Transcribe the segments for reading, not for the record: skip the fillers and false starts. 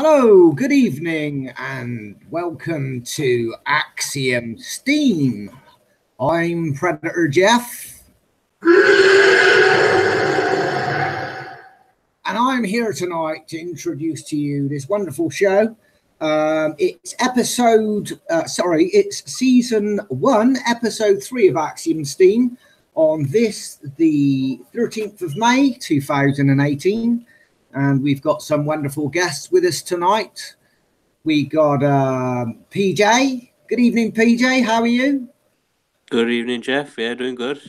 Hello, good evening, and welcome to Axiom Steem. I'm Predator Jeff, and I'm here tonight to introduce to you this wonderful show. It's season 1, episode 3 of Axiom Steem on this, the 13th of May, 2018. And we've got some wonderful guests with us tonight. We got PJ. Good evening, PJ. How are you? Good evening, Jeff. Yeah, doing good.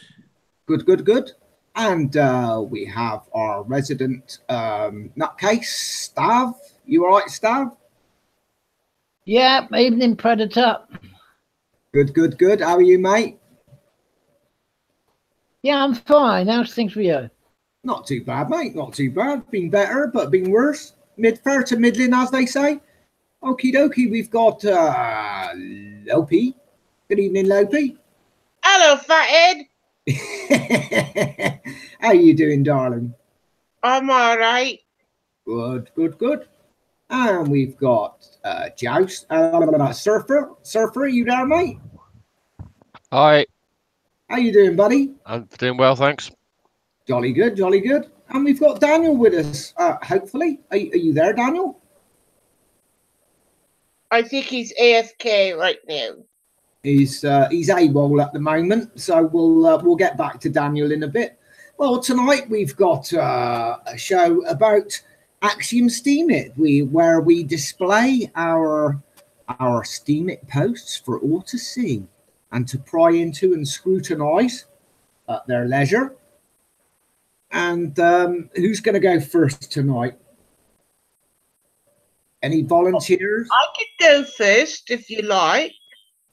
Good. And we have our resident nutcase, Stav. You all right, Stav? Yeah, evening, Predator. Good. How are you, mate? Yeah, I'm fine. How's things for you? Not too bad, mate. Not too bad. Been better, but been worse. Fair to middling, as they say. Okie dokie. We've got Lopi. Good evening, Lopi. Hello, fathead. How you doing, darling? I'm all right. Good. And we've got Joust, Surfer. Surfer, you there, mate? Hi. How you doing, buddy? I'm doing well, thanks. Jolly good. And we've got Daniel with us, hopefully. Are you there, Daniel? I think he's AFK right now. He's AWOL at the moment, so we'll get back to Daniel in a bit. Well, tonight we've got a show about Axiom Steem It, where we display our Steem It posts for all to see and to pry into and scrutinise at their leisure. And who's going to go first tonight? Any volunteers? I could go first if you like.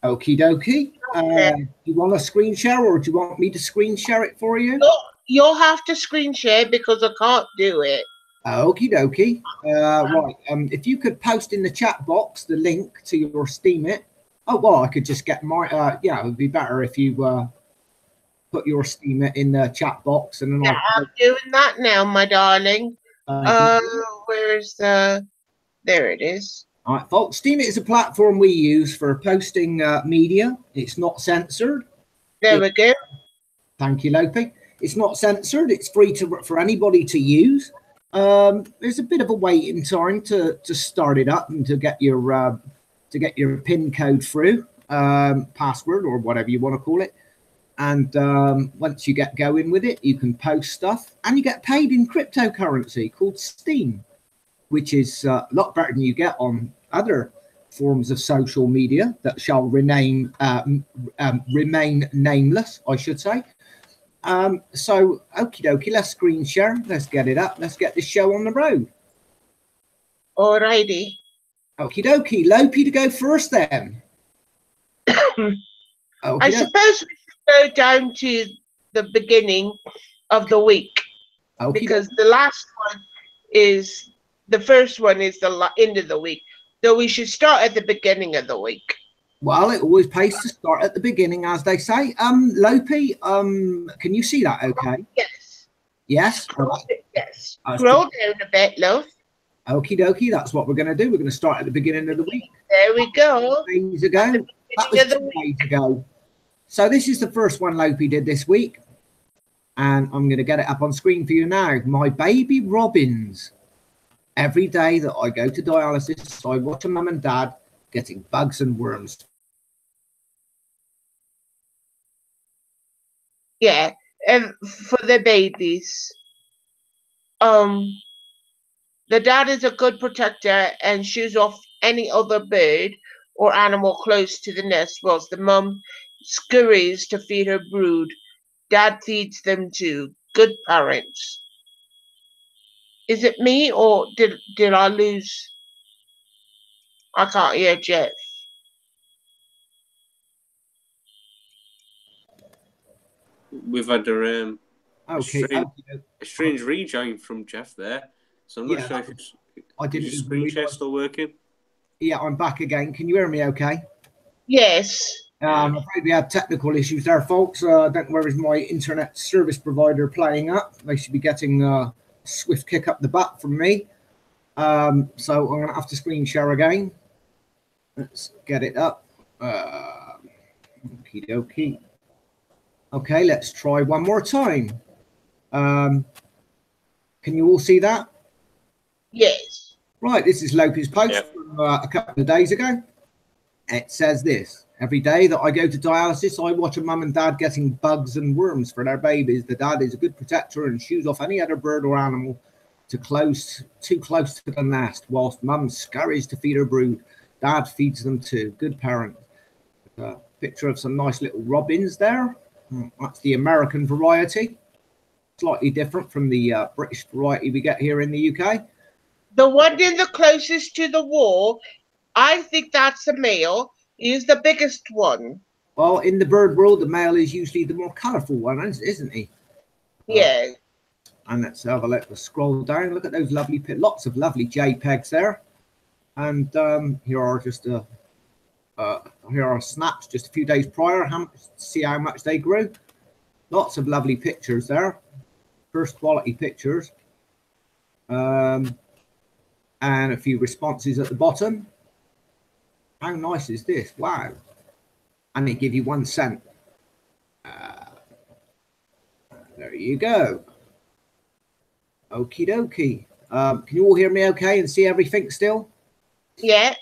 Okie dokie. Okay. Do you want a screen share, or do you want me to screen share it for you? You'll have to screen share because I can't do it. Okie dokie. Right. If you could post in the chat box the link to your Steem It. Oh, well, I could just get my. Yeah, it would be better if you put your Steem It in the chat box, and then Yeah, I'm doing that now, my darling. Where's the? There it is. All right, folks. Steem It is a platform we use for posting media. It's not censored. There we go. Thank you, Lopi. It's not censored. It's free for anybody to use. There's a bit of a waiting time to start it up and to get your PIN code through, password or whatever you want to call it. And once you get going with it, you can post stuff and you get paid in cryptocurrency called Steem, which is a lot better than you get on other forms of social media that shall remain nameless, I should say. So, okie dokie, let's screen share. Let's get it up. Let's get this show on the road. Alrighty. Okie dokie. Lopi to go first then. I suppose we should go down to the beginning of the week. Because the last one is, the first one is the end of the week. So we should start at the beginning of the week. Well, it always pays to start at the beginning, as they say. Lopi, can you see that okay? Yes. Yes? Yes. Scroll down a bit, love. Okie dokie, that's what we're going to do. We're going to start at the beginning of the week. There we go. Days ago. That was 2 days ago. So this is the first one Lopi did this week. And I'm going to get it up on screen for you now. My baby robins. Every day that I go to dialysis, I watch a mum and dad getting bugs and worms. Yeah, and for the babies. The dad is a good protector and shoos off any other bird or animal close to the nest, whilst the mum scurries to feed her brood. Dad feeds them too. Good parents. Is it me or did I lose? I can't hear Jeff. We've had a strange okay. rejoin from Jeff there, so I'm not sure if your screen share still working. Yeah, I'm back again. Can you hear me okay? Yes. I'm afraid we had technical issues there, folks. I don't know where is my internet service provider playing up. They should be getting a swift kick up the butt from me. So I'm going to have to screen share again. Let's get it up. Okie dokie. Okay, let's try one more time. Can you all see that? Yes. Right, this is Loki's post Yep. from a couple of days ago. It says this: every day that I go to dialysis, I watch a mum and dad getting bugs and worms for their babies. The dad is a good protector and shoos off any other bird or animal too close to the nest, whilst mum scurries to feed her brood. Dad feeds them too. Good parent. Picture of some nice little robins there. That's the American variety. Slightly different from the British variety we get here in the UK. The one in the closest to the wall, I think that's a male. He's the biggest one. Well, in the bird world, the male is usually the more colourful one, isn't he? Yeah. And let's have a look. Let's scroll down. Look at those lovely, lots of lovely JPEGs there. And here are just here are snaps just a few days prior. See how much they grew. Lots of lovely pictures there. First quality pictures. And a few responses at the bottom. How nice is this? Wow. And they give you 1 cent. There you go. Okie dokie. Can you all hear me okay and see everything still? Yeah.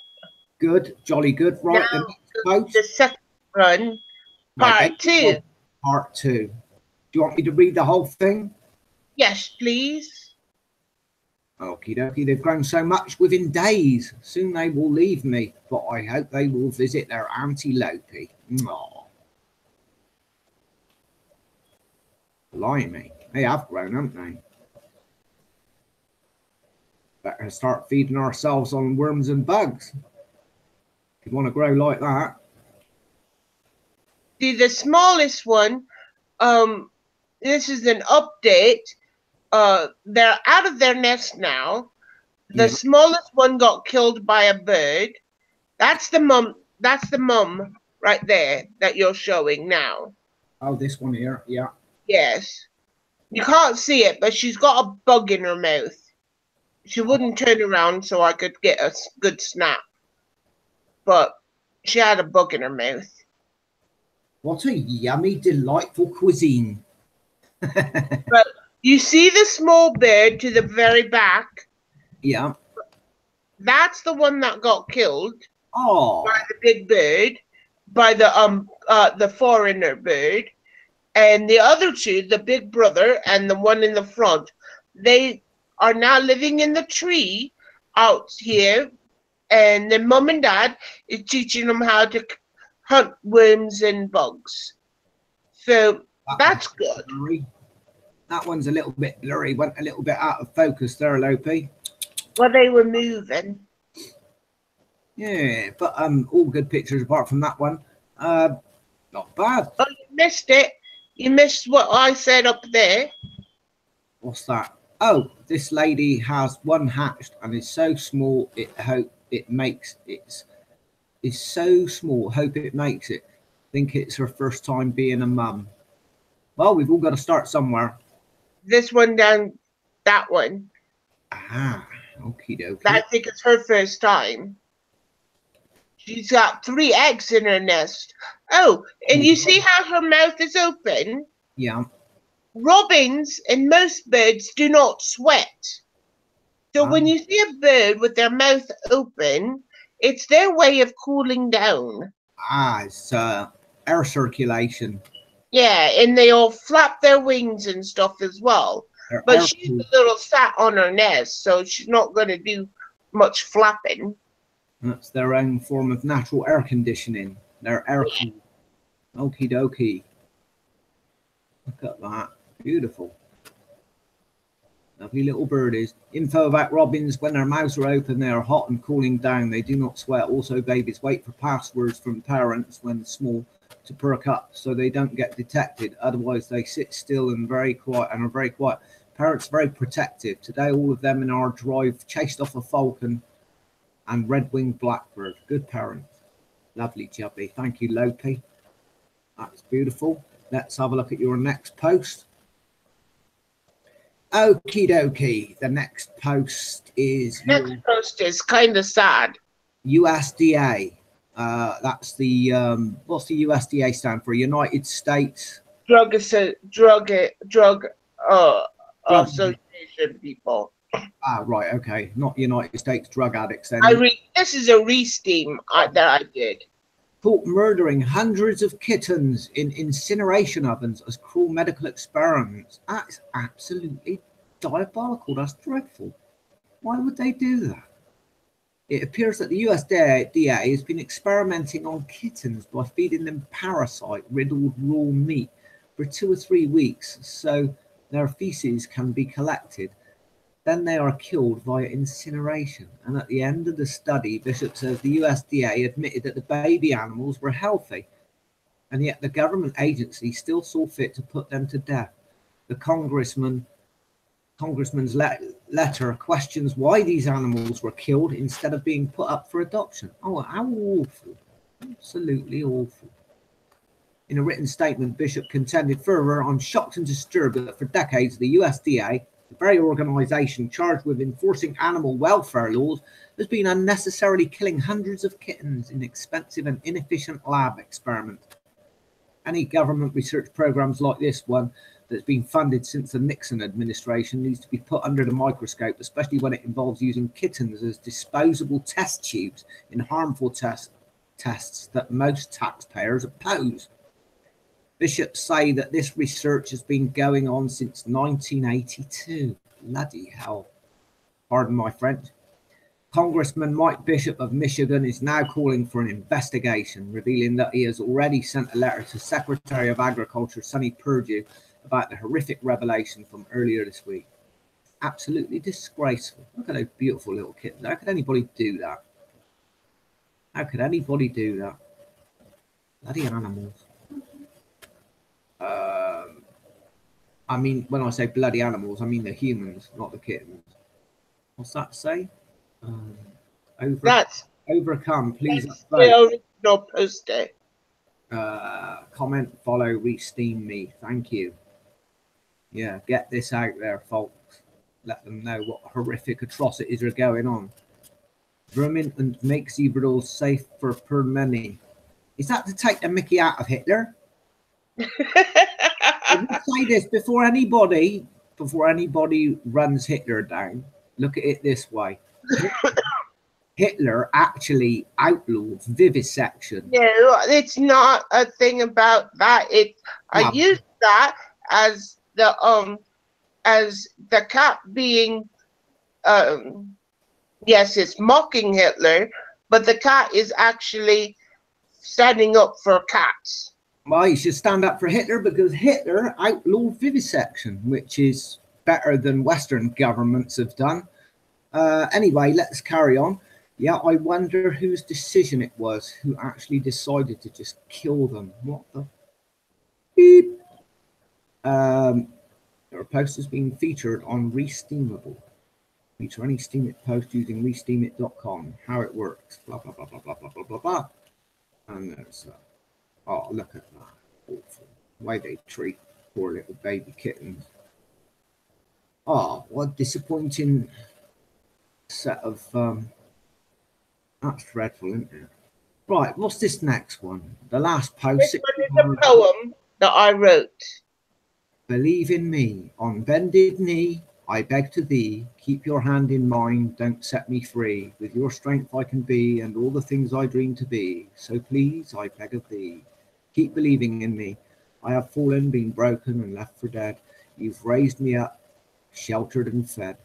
Good. Jolly good. Right. Now, the the second run, part 2. Part 2. Do you want me to read the whole thing? Yes, please. Okie dokie. They've grown so much within days. Soon they will leave me, but I hope they will visit their Auntie Loki. Aww. Blimey. They have grown, haven't they? Better start feeding ourselves on worms and bugs. If you want to grow like that. See, the smallest one, this is an update. They're out of their nest now. The smallest one got killed by a bird. That's the mum. That's the mum right there that you're showing now. Oh, this one here. Yeah. Yes. You can't see it, but she's got a bug in her mouth. She wouldn't turn around so I could get a good snap. But she had a bug in her mouth. What a yummy, delightful cuisine. But you see the small bird to the very back? Yeah. That's the one that got killed. Oh. By the big bird, by the foreigner bird. And the other two, the big brother and the one in the front, they are now living in the tree out here. And the mum and dad is teaching them how to hunt worms and bugs. So that's good. Blurry. That one's a little bit blurry. Went a little bit out of focus there, Lopi. Well, they were moving. Yeah, but all good pictures apart from that one. Not bad. Oh, you missed it. You missed what I said up there. What's that? Oh, this lady has one hatched and is so small. It's so small. Hope it makes it. Think it's her first time being a mum. Well, we've all got to start somewhere. This one down, that one. Ah, okie dokie. I think it's her first time. She's got 3 eggs in her nest. Oh, and you see how her mouth is open? Yeah. Robins and most birds do not sweat. So when you see a bird with their mouth open, it's their way of cooling down. Ah, it's air circulation. Yeah, and they all flap their wings and stuff as well. But she's a little sat on her nest, so she's not going to do much flapping. That's their own form of natural air conditioning. They're air cooled. Okie dokie. Look at that. Beautiful. Lovely little birdies. Info about robins: when their mouths are open, they are hot and cooling down. They do not sweat. Also, babies wait for passwords from parents when small to perk up so they don't get detected. Otherwise, they sit still and very quiet and are very quiet. Parents very protective. Today, all of them in our drive chased off a falcon and red-winged blackbird. Good parents. Lovely, Jubby. Thank you, Loki. That's beautiful. Let's have a look at your next post. Okie dokie. The next post is Next post is kind of sad. USDA. That's the what's the USDA stand for? United States Drug Association people. Ah, right, okay. Not United States drug addicts then. This is a re-steam that I did. Caught murdering hundreds of kittens in incineration ovens as cruel medical experiments. That's absolutely diabolical. That's dreadful. Why would they do that? It appears that the USDA has been experimenting on kittens by feeding them parasite-riddled raw meat for 2 or 3 weeks so their feces can be collected. Then they are killed via incineration. And at the end of the study, Bishop says the USDA admitted that the baby animals were healthy, and yet the government agency still saw fit to put them to death. The congressman's letter questions why these animals were killed instead of being put up for adoption. Oh, how awful. Absolutely awful. In a written statement, Bishop contended further, I'm shocked and disturbed that for decades the USDA, the very organisation charged with enforcing animal welfare laws, has been unnecessarily killing hundreds of kittens in expensive and inefficient lab experiments. Any government research programs like this one that's been funded since the Nixon administration needs to be put under the microscope, especially when it involves using kittens as disposable test tubes in harmful tests that most taxpayers oppose. Bishops say that this research has been going on since 1982. Bloody hell. Pardon my French. Congressman Mike Bishop of Michigan is now calling for an investigation, revealing that he has already sent a letter to Secretary of Agriculture Sonny Perdue about the horrific revelation from earlier this week. Absolutely disgraceful. Look at those beautiful little kittens. How could anybody do that? How could anybody do that? Bloody animals. I mean, when I say bloody animals, I mean the humans, not the kittens. What's that say? Overcome, please. That's the original poster. Comment, follow, re-steam me. Thank you. Yeah, get this out there, folks. Let them know what horrific atrocities are going on. Vermin and make zebras safe for per many. Is that to take the mickey out of Hitler? I will say this before anybody runs Hitler down. Look at it this way: Hitler actually outlawed vivisection. No, it's not a thing about that. I use that as the cat being yes, it's mocking Hitler, but the cat is actually standing up for cats. Well, you should stand up for Hitler because Hitler outlawed vivisection, which is better than Western governments have done. Anyway, let's carry on. Yeah, I wonder whose decision it was who actually decided to just kill them. What the beep? Your post has been featured on Resteamable. Feature any Steam It post using resteamit.com. How it works. Blah blah blah blah blah blah blah blah blah. And there's oh, look at that. Awful. The way they treat poor little baby kittens. Oh, what a disappointing set of that's dreadful, isn't it? Right, what's this next one? The last post. This one is a poem that I wrote. Believe in me, on bended knee, I beg to thee, keep your hand in mine, don't set me free. With your strength I can be, and all the things I dream to be. So please, I beg of thee, keep believing in me. I have fallen, been broken, and left for dead. You've raised me up, sheltered and fed.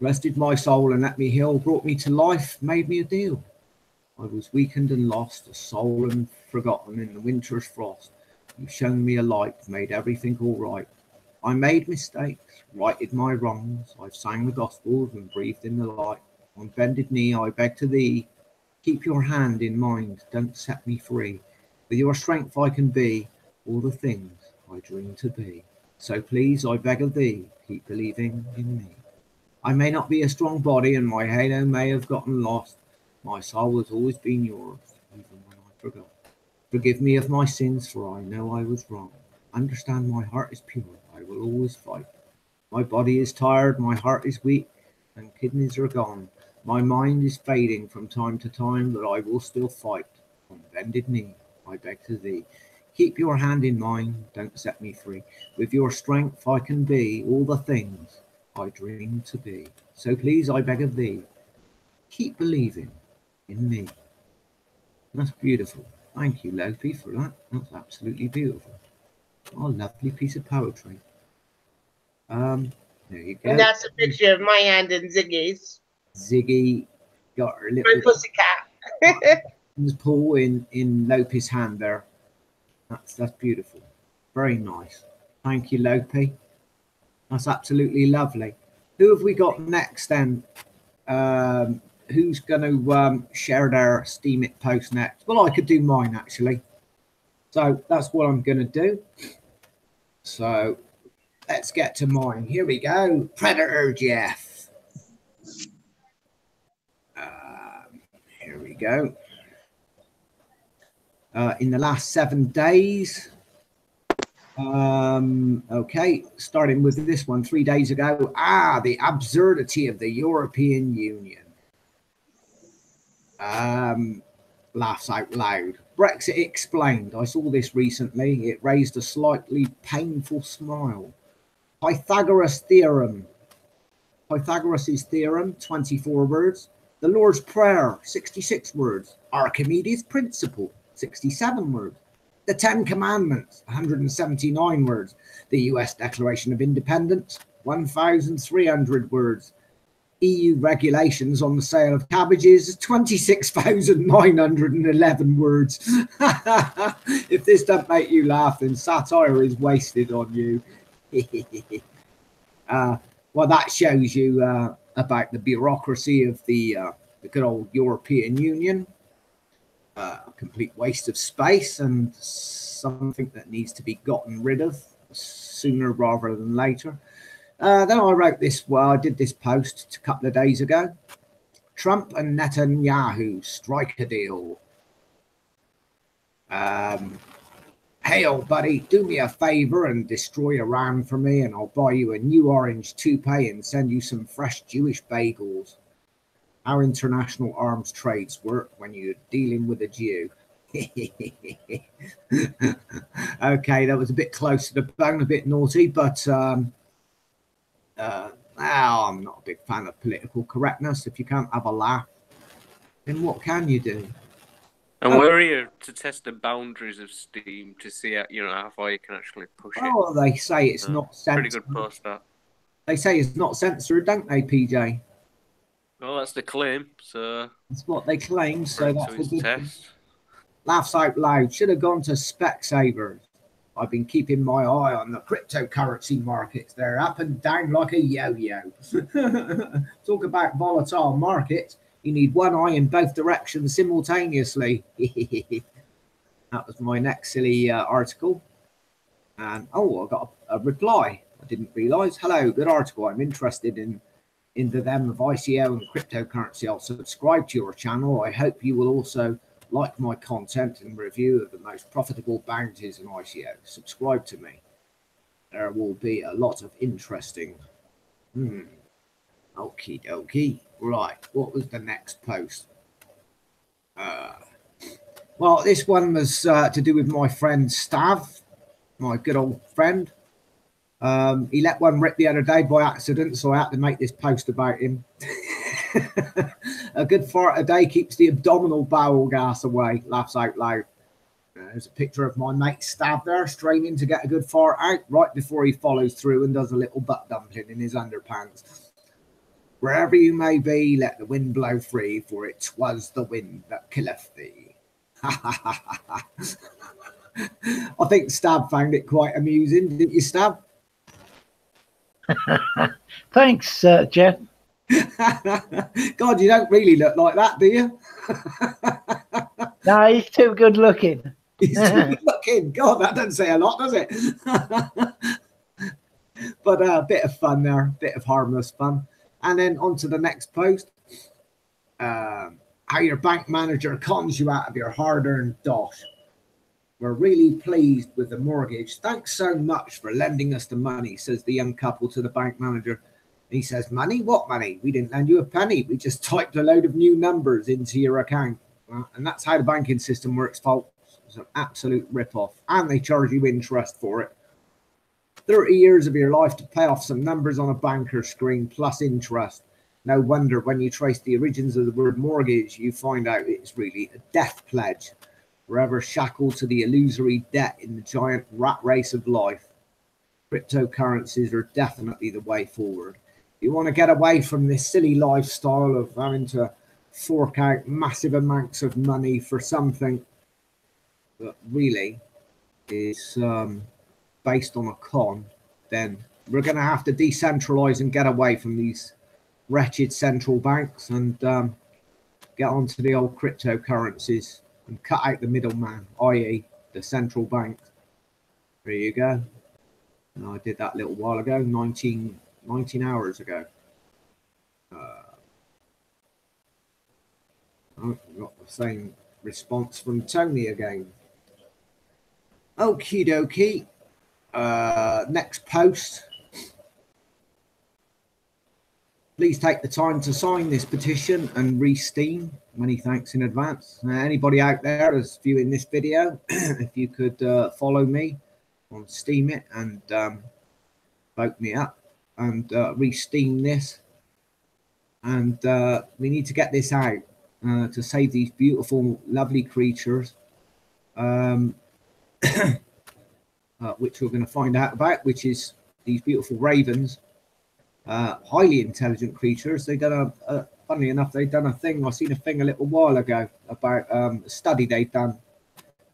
Rested my soul and let me heal, brought me to life, made me a deal. I was weakened and lost, a soul and forgotten in the winter's frost. You've shown me a light, made everything all right. I made mistakes, righted my wrongs. I've sang the gospels and breathed in the light. On bended knee, I beg to thee, keep your hand in mind, don't set me free. With your strength I can be all the things I dream to be. So please, I beg of thee, keep believing in me. I may not be a strong body and my halo may have gotten lost. My soul has always been yours, even when I forgot. Forgive me of my sins, for I know I was wrong. Understand my heart is pure, I will always fight. My body is tired, my heart is weak, and kidneys are gone. My mind is fading from time to time, but I will still fight. On bended knee, I beg to thee. Keep your hand in mine, don't set me free. With your strength I can be all the things I dream to be. So please, I beg of thee, keep believing in me. That's beautiful. Thank you, Loki, for that. That's absolutely beautiful. Oh, lovely piece of poetry. There you go. And that's a picture of my hand and Ziggy's. Ziggy got her little My pussycat. paw in Lopi's hand there. That's beautiful. Very nice. Thank you, Lopi. That's absolutely lovely. Who have we got next then? Who's going to share their Steem It post next? Well, I could do mine actually. So that's what I'm going to do. So let's get to mine. Here we go. Predator Jeff. Here we go. In the last 7 days. Okay, starting with this one 3 days ago. The absurdity of the European Union. Laughs out loud. Brexit explained. I saw this recently. It raised a slightly painful smile. Pythagoras theorem. Pythagoras' theorem, 24 words. The Lord's Prayer, 66 words. Archimedes' principle, 67 words. The 10 Commandments, 179 words. The US Declaration of Independence, 1,300 words. EU regulations on the sale of cabbages, 26,911 words. If this doesn't make you laugh, then satire is wasted on you. Well, that shows you about the bureaucracy of the good old European Union. A complete waste of space and something that needs to be gotten rid of sooner rather than later. Then I wrote this, well, I did this post a couple of days ago. Trump and Netanyahu strike a deal. Hey, old buddy, do me a favor and destroy Iran for me, and I'll buy you a new orange toupee and send you some fresh Jewish bagels. How international arms trades work when you're dealing with a Jew. Okay, that was a bit close to the bone, a bit naughty, but I'm not a big fan of political correctness. If you can't have a laugh, then what can you do? And we're here to test the boundaries of Steem to see, how far you can actually push it. Oh, they say it's not censored. Pretty good post, that. They say it's not censored, don't they, PJ? Well, that's the claim, so... That's what they claim, so that's a good test. Laughs out loud. Should have gone to Specsavers. I've been keeping my eye on the cryptocurrency markets. They're up and down like a yo-yo. Talk about volatile markets. You need one eye in both directions simultaneously. That was my next silly article. And, I got a reply. I didn't realise. Hello, good article. I'm interested in the them of ICO and cryptocurrency. I'll subscribe to your channel. I hope you will also like my content and review of the most profitable bounties in ICO. Subscribe to me. There will be a lot of interesting. OkieDokie. Right, what was the next post? Well, this one was to do with my friend Stav, my good old friend. He let one rip the other day by accident, so I had to make this post about him. A good fart a day keeps the abdominal bowel gas away. Laughs out loud. There's a picture of my mate Stav there, straining to get a good fart out right before he follows through and does a little butt dumpling in his underpants. Wherever you may be, let the wind blow free, for it was the wind that killeth thee. I think Stab found it quite amusing, didn't you, Stab? Thanks, Jeff. God, you don't really look like that, do you? No, he's too good looking. He's too good looking. God, that doesn't say a lot, does it? But a bit of fun there, a bit of harmless fun. And then on to the next post. How your bank manager cons you out of your hard-earned dosh. We're really pleased with the mortgage. Thanks so much for lending us the money, says the young couple to the bank manager. He says, money? What money? We didn't lend you a penny. We just typed a load of new numbers into your account. And that's how the banking system works, folks. It's an absolute rip-off. And they charge you interest for it. 30 years of your life to pay off some numbers on a banker screen plus interest. No wonder when you trace the origins of the word mortgage, you find out it's really a death pledge. Forever shackled to the illusory debt in the giant rat race of life. Cryptocurrencies are definitely the way forward. You want to get away from this silly lifestyle of having to fork out massive amounts of money for something that really is based on a con, then we're going to have to decentralize and get away from these wretched central banks and get onto the old cryptocurrencies and cut out the middleman, i.e. the central bank. There you go. And I did that a little while ago, 19 hours ago. I've got the same response from Tony again. OkieDokie. Next post. Please take the time to sign this petition and re-Steem. Many thanks in advance. Anybody out there that's viewing this video, if you could follow me on Steem it and vote me up and re-Steem this. And we need to get this out to save these beautiful, lovely creatures, which we're going to find out about, which is these beautiful ravens. Highly intelligent creatures. They've done funnily enough, they've done a thing. I seen a thing a little while ago about a study they've done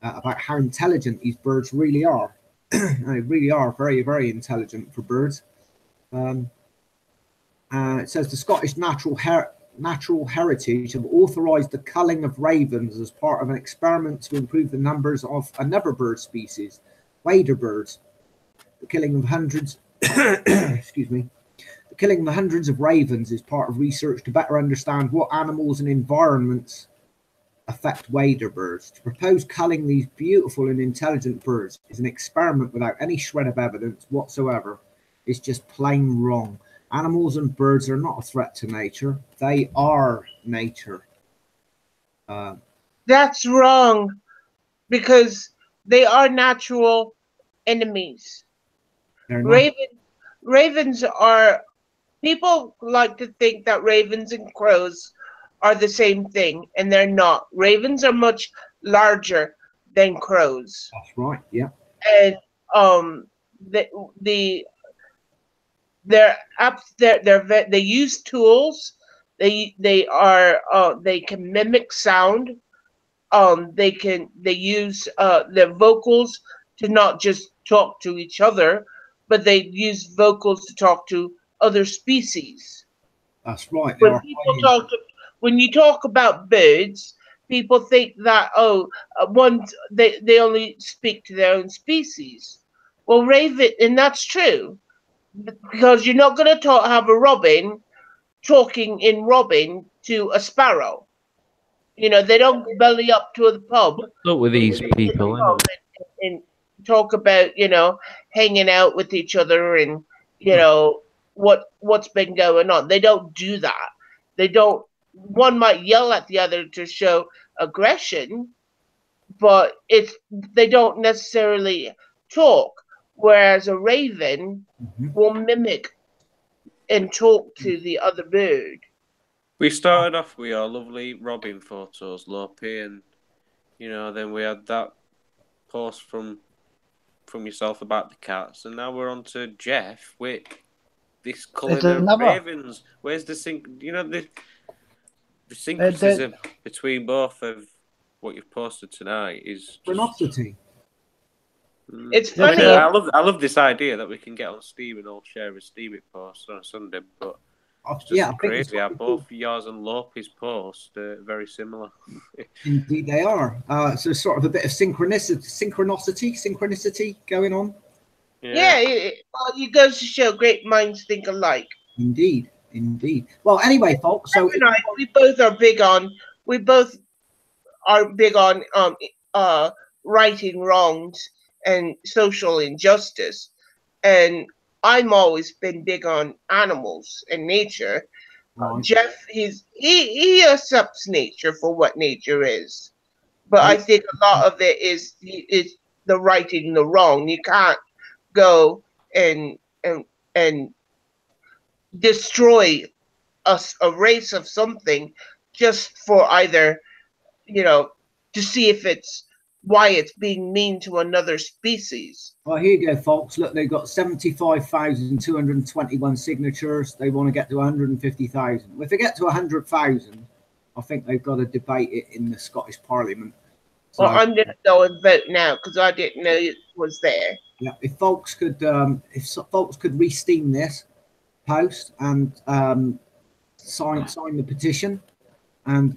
about how intelligent these birds really are. They really are very, very intelligent for birds. It says the Scottish Natural Heritage have authorised the culling of ravens as part of an experiment to improve the numbers of another bird species, wader birds. The killing of hundreds, excuse me. The killing of hundreds of ravens is part of research to better understand what animals and environments affect wader birds. To propose culling these beautiful and intelligent birds is an experiment without any shred of evidence whatsoever. It's just plain wrong. Animals and birds are not a threat to nature. They are nature. That's wrong, because they are natural enemies. Ravens are... People like to think that ravens and crows are the same thing, and they're not. Ravens are much larger than crows. That's right. Yeah. And they use tools. They can mimic sound. They use their vocals to not just talk to each other, but they use vocals to talk to other species. That's right. When you talk about birds, people think that they only speak to their own species. Well, and that's true, because you're not going to have a robin talking in robin to a sparrow. You know, they don't belly up to the pub. Not with these people, and talk about, hanging out with each other and, what's been going on. They don't do that. They don't. One might yell at the other to show aggression, but they don't necessarily talk. Whereas a raven will mimic and talk to the other bird. We started off with our lovely robin photos, Lopi, and then we had that post from yourself about the cats, and now we're on to Jeff with this culling of ravens. Where's the the syncretism between both of what you've posted tonight is synopsity. It's funny. I love this idea that we can get on Steem and all share a Steem it post on a Sunday, but it's just crazy how both yours and Lopi's posts are very similar. Indeed they are. So sort of a bit of synchronicity going on. Yeah, it goes to show great minds think alike. Indeed. Well, anyway, folks, so we both are big on righting wrongs and social injustice. And I'm always been big on animals and nature. Right. Jeff, he accepts nature for what nature is, but I think a lot of it is the righting the wrong. You can't go and destroy a race of something just for either, you know, to see if it's why it's being mean to another species. Well, here you go, folks. Look, they've got 75,221 signatures. They want to get to 150,000. If they get to 100,000, I think they've got to debate it in the Scottish Parliament. So, Well, I'm going to go and vote now because I didn't know it was there. yeah, if folks could re-steam this post and sign the petition, and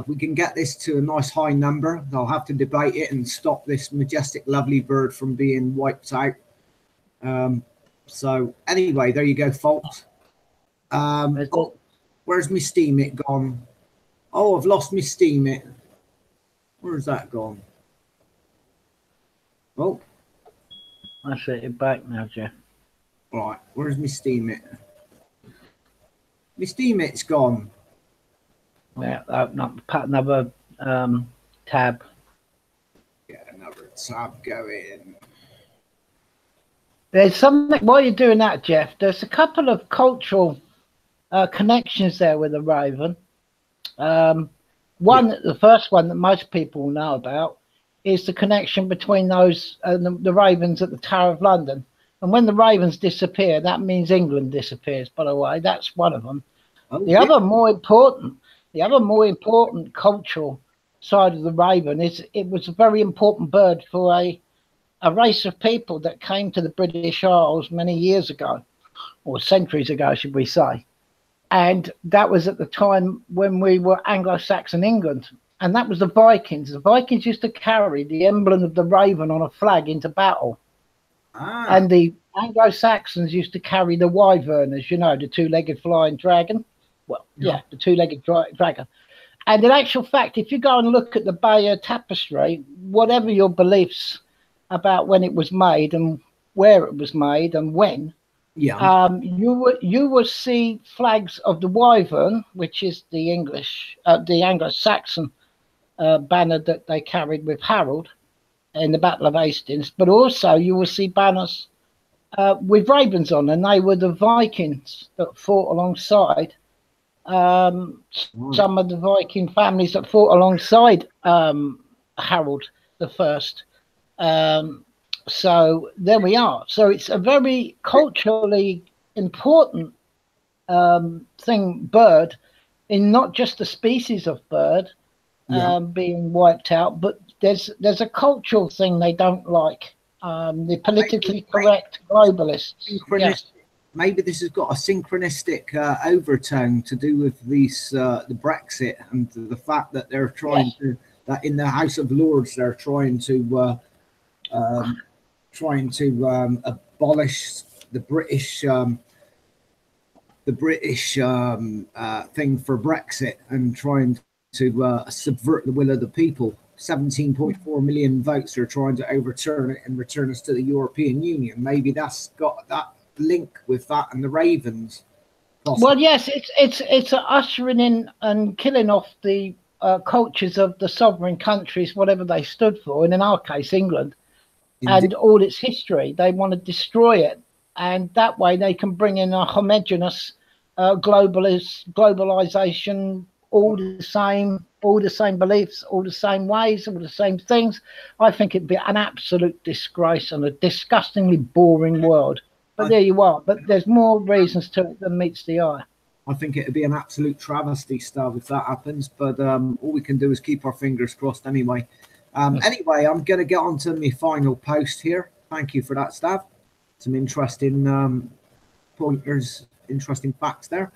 we can get this to a nice high number. They'll have to debate it and stop this majestic, lovely bird from being wiped out. So anyway, there you go, folks. Where's my Steem it gone? Oh, I've lost my Steem it. Where's that gone? Oh, I see it back now, Jeff. right. Where's my Steem it? My Steem it's gone. Yeah, open up another tab. Get another tab going. There's something, while you're doing that, Jeff, there's a couple of cultural connections there with the raven. The first one that most people know about is the connection between those the ravens at the Tower of London. And when the ravens disappear, that means England disappears, by the way. That's one of them. Oh, The other more important cultural side of the raven is it was a very important bird for a race of people that came to the British Isles many years ago, or centuries ago, should we say. And that was at the time when we were Anglo-Saxon England. And that was the Vikings. The Vikings used to carry the emblem of the raven on a flag into battle. And the Anglo-Saxons used to carry the wyvern, as you know, the two-legged flying dragon. Well, yeah, the two-legged dragon. And in actual fact, if you go and look at the Bayeux Tapestry, whatever your beliefs about when it was made and where it was made and when, you will see flags of the wyvern, which is the Anglo-Saxon banner that they carried with Harold in the Battle of Hastings, but also you will see banners with ravens on, and they were the Vikings that fought alongside some of the Viking families that fought alongside Harold the First. So there we are. So it's a very culturally important bird, in not just the species of bird being wiped out, but there's a cultural thing they don't like. The politically correct globalists. Yes. Maybe this has got a synchronistic overtone to do with these the Brexit and the fact that they're trying to, that in the House of Lords they're trying to abolish the British thing for Brexit and trying to subvert the will of the people. 17.4 million votes are trying to overturn it and return us to the European Union. Maybe that's got that link with that and the ravens. Possibly. Well, yes, it's a ushering in and killing off the cultures of the sovereign countries, whatever they stood for, and in our case, England. Indeed. And all its history. They want to destroy it, and that way they can bring in a homogenous globalization, all the same beliefs, all the same ways, all the same things. I think it'd be an absolute disgrace and a disgustingly boring world. But there you are. But there's more reasons to it than meets the eye. I think it'd be an absolute travesty, Stav, if that happens. But all we can do is keep our fingers crossed anyway. Anyway, I'm going to get on to my final post here. Thank you for that, Stav. Some interesting pointers, interesting facts there.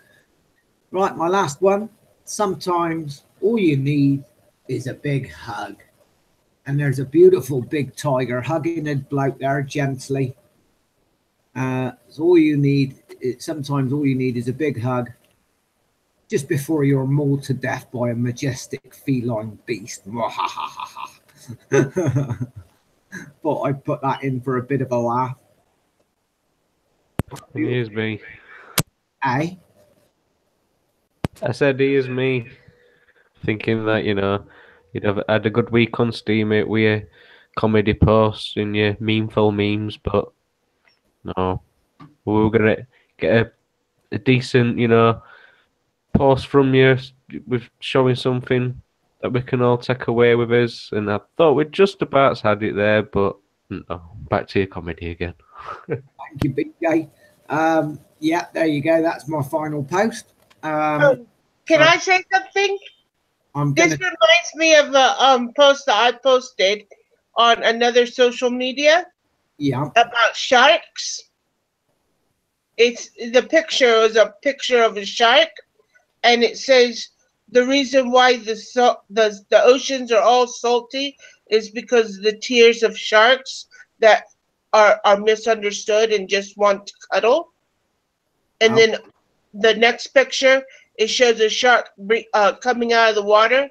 Right, my last one. Sometimes all you need is a big hug. And there's a beautiful big tiger hugging a bloke there gently. So all you need, sometimes all you need is a big hug just before you're mauled to death by a majestic feline beast. Thought I'd put that in for a bit of a laugh. Here's me. Eh? I said here's me, thinking that you'd have had a good week on Steam it with your comedy posts and your memeful memes, but no, we were gonna get a decent post from you with showing something that we can all take away with us, and I thought we'd just about had it there, but no, back to your comedy again. Thank you, BJ. Yeah, there you go. That's my final post. Can so I say something? I'm This gonna. reminds me of a post that I posted on another social media Yeah. about sharks. The picture is a picture of a shark, and it says the reason why the oceans are all salty is because the tears of sharks that are misunderstood and just want to cuddle. And then the next picture, it shows a shark coming out of the water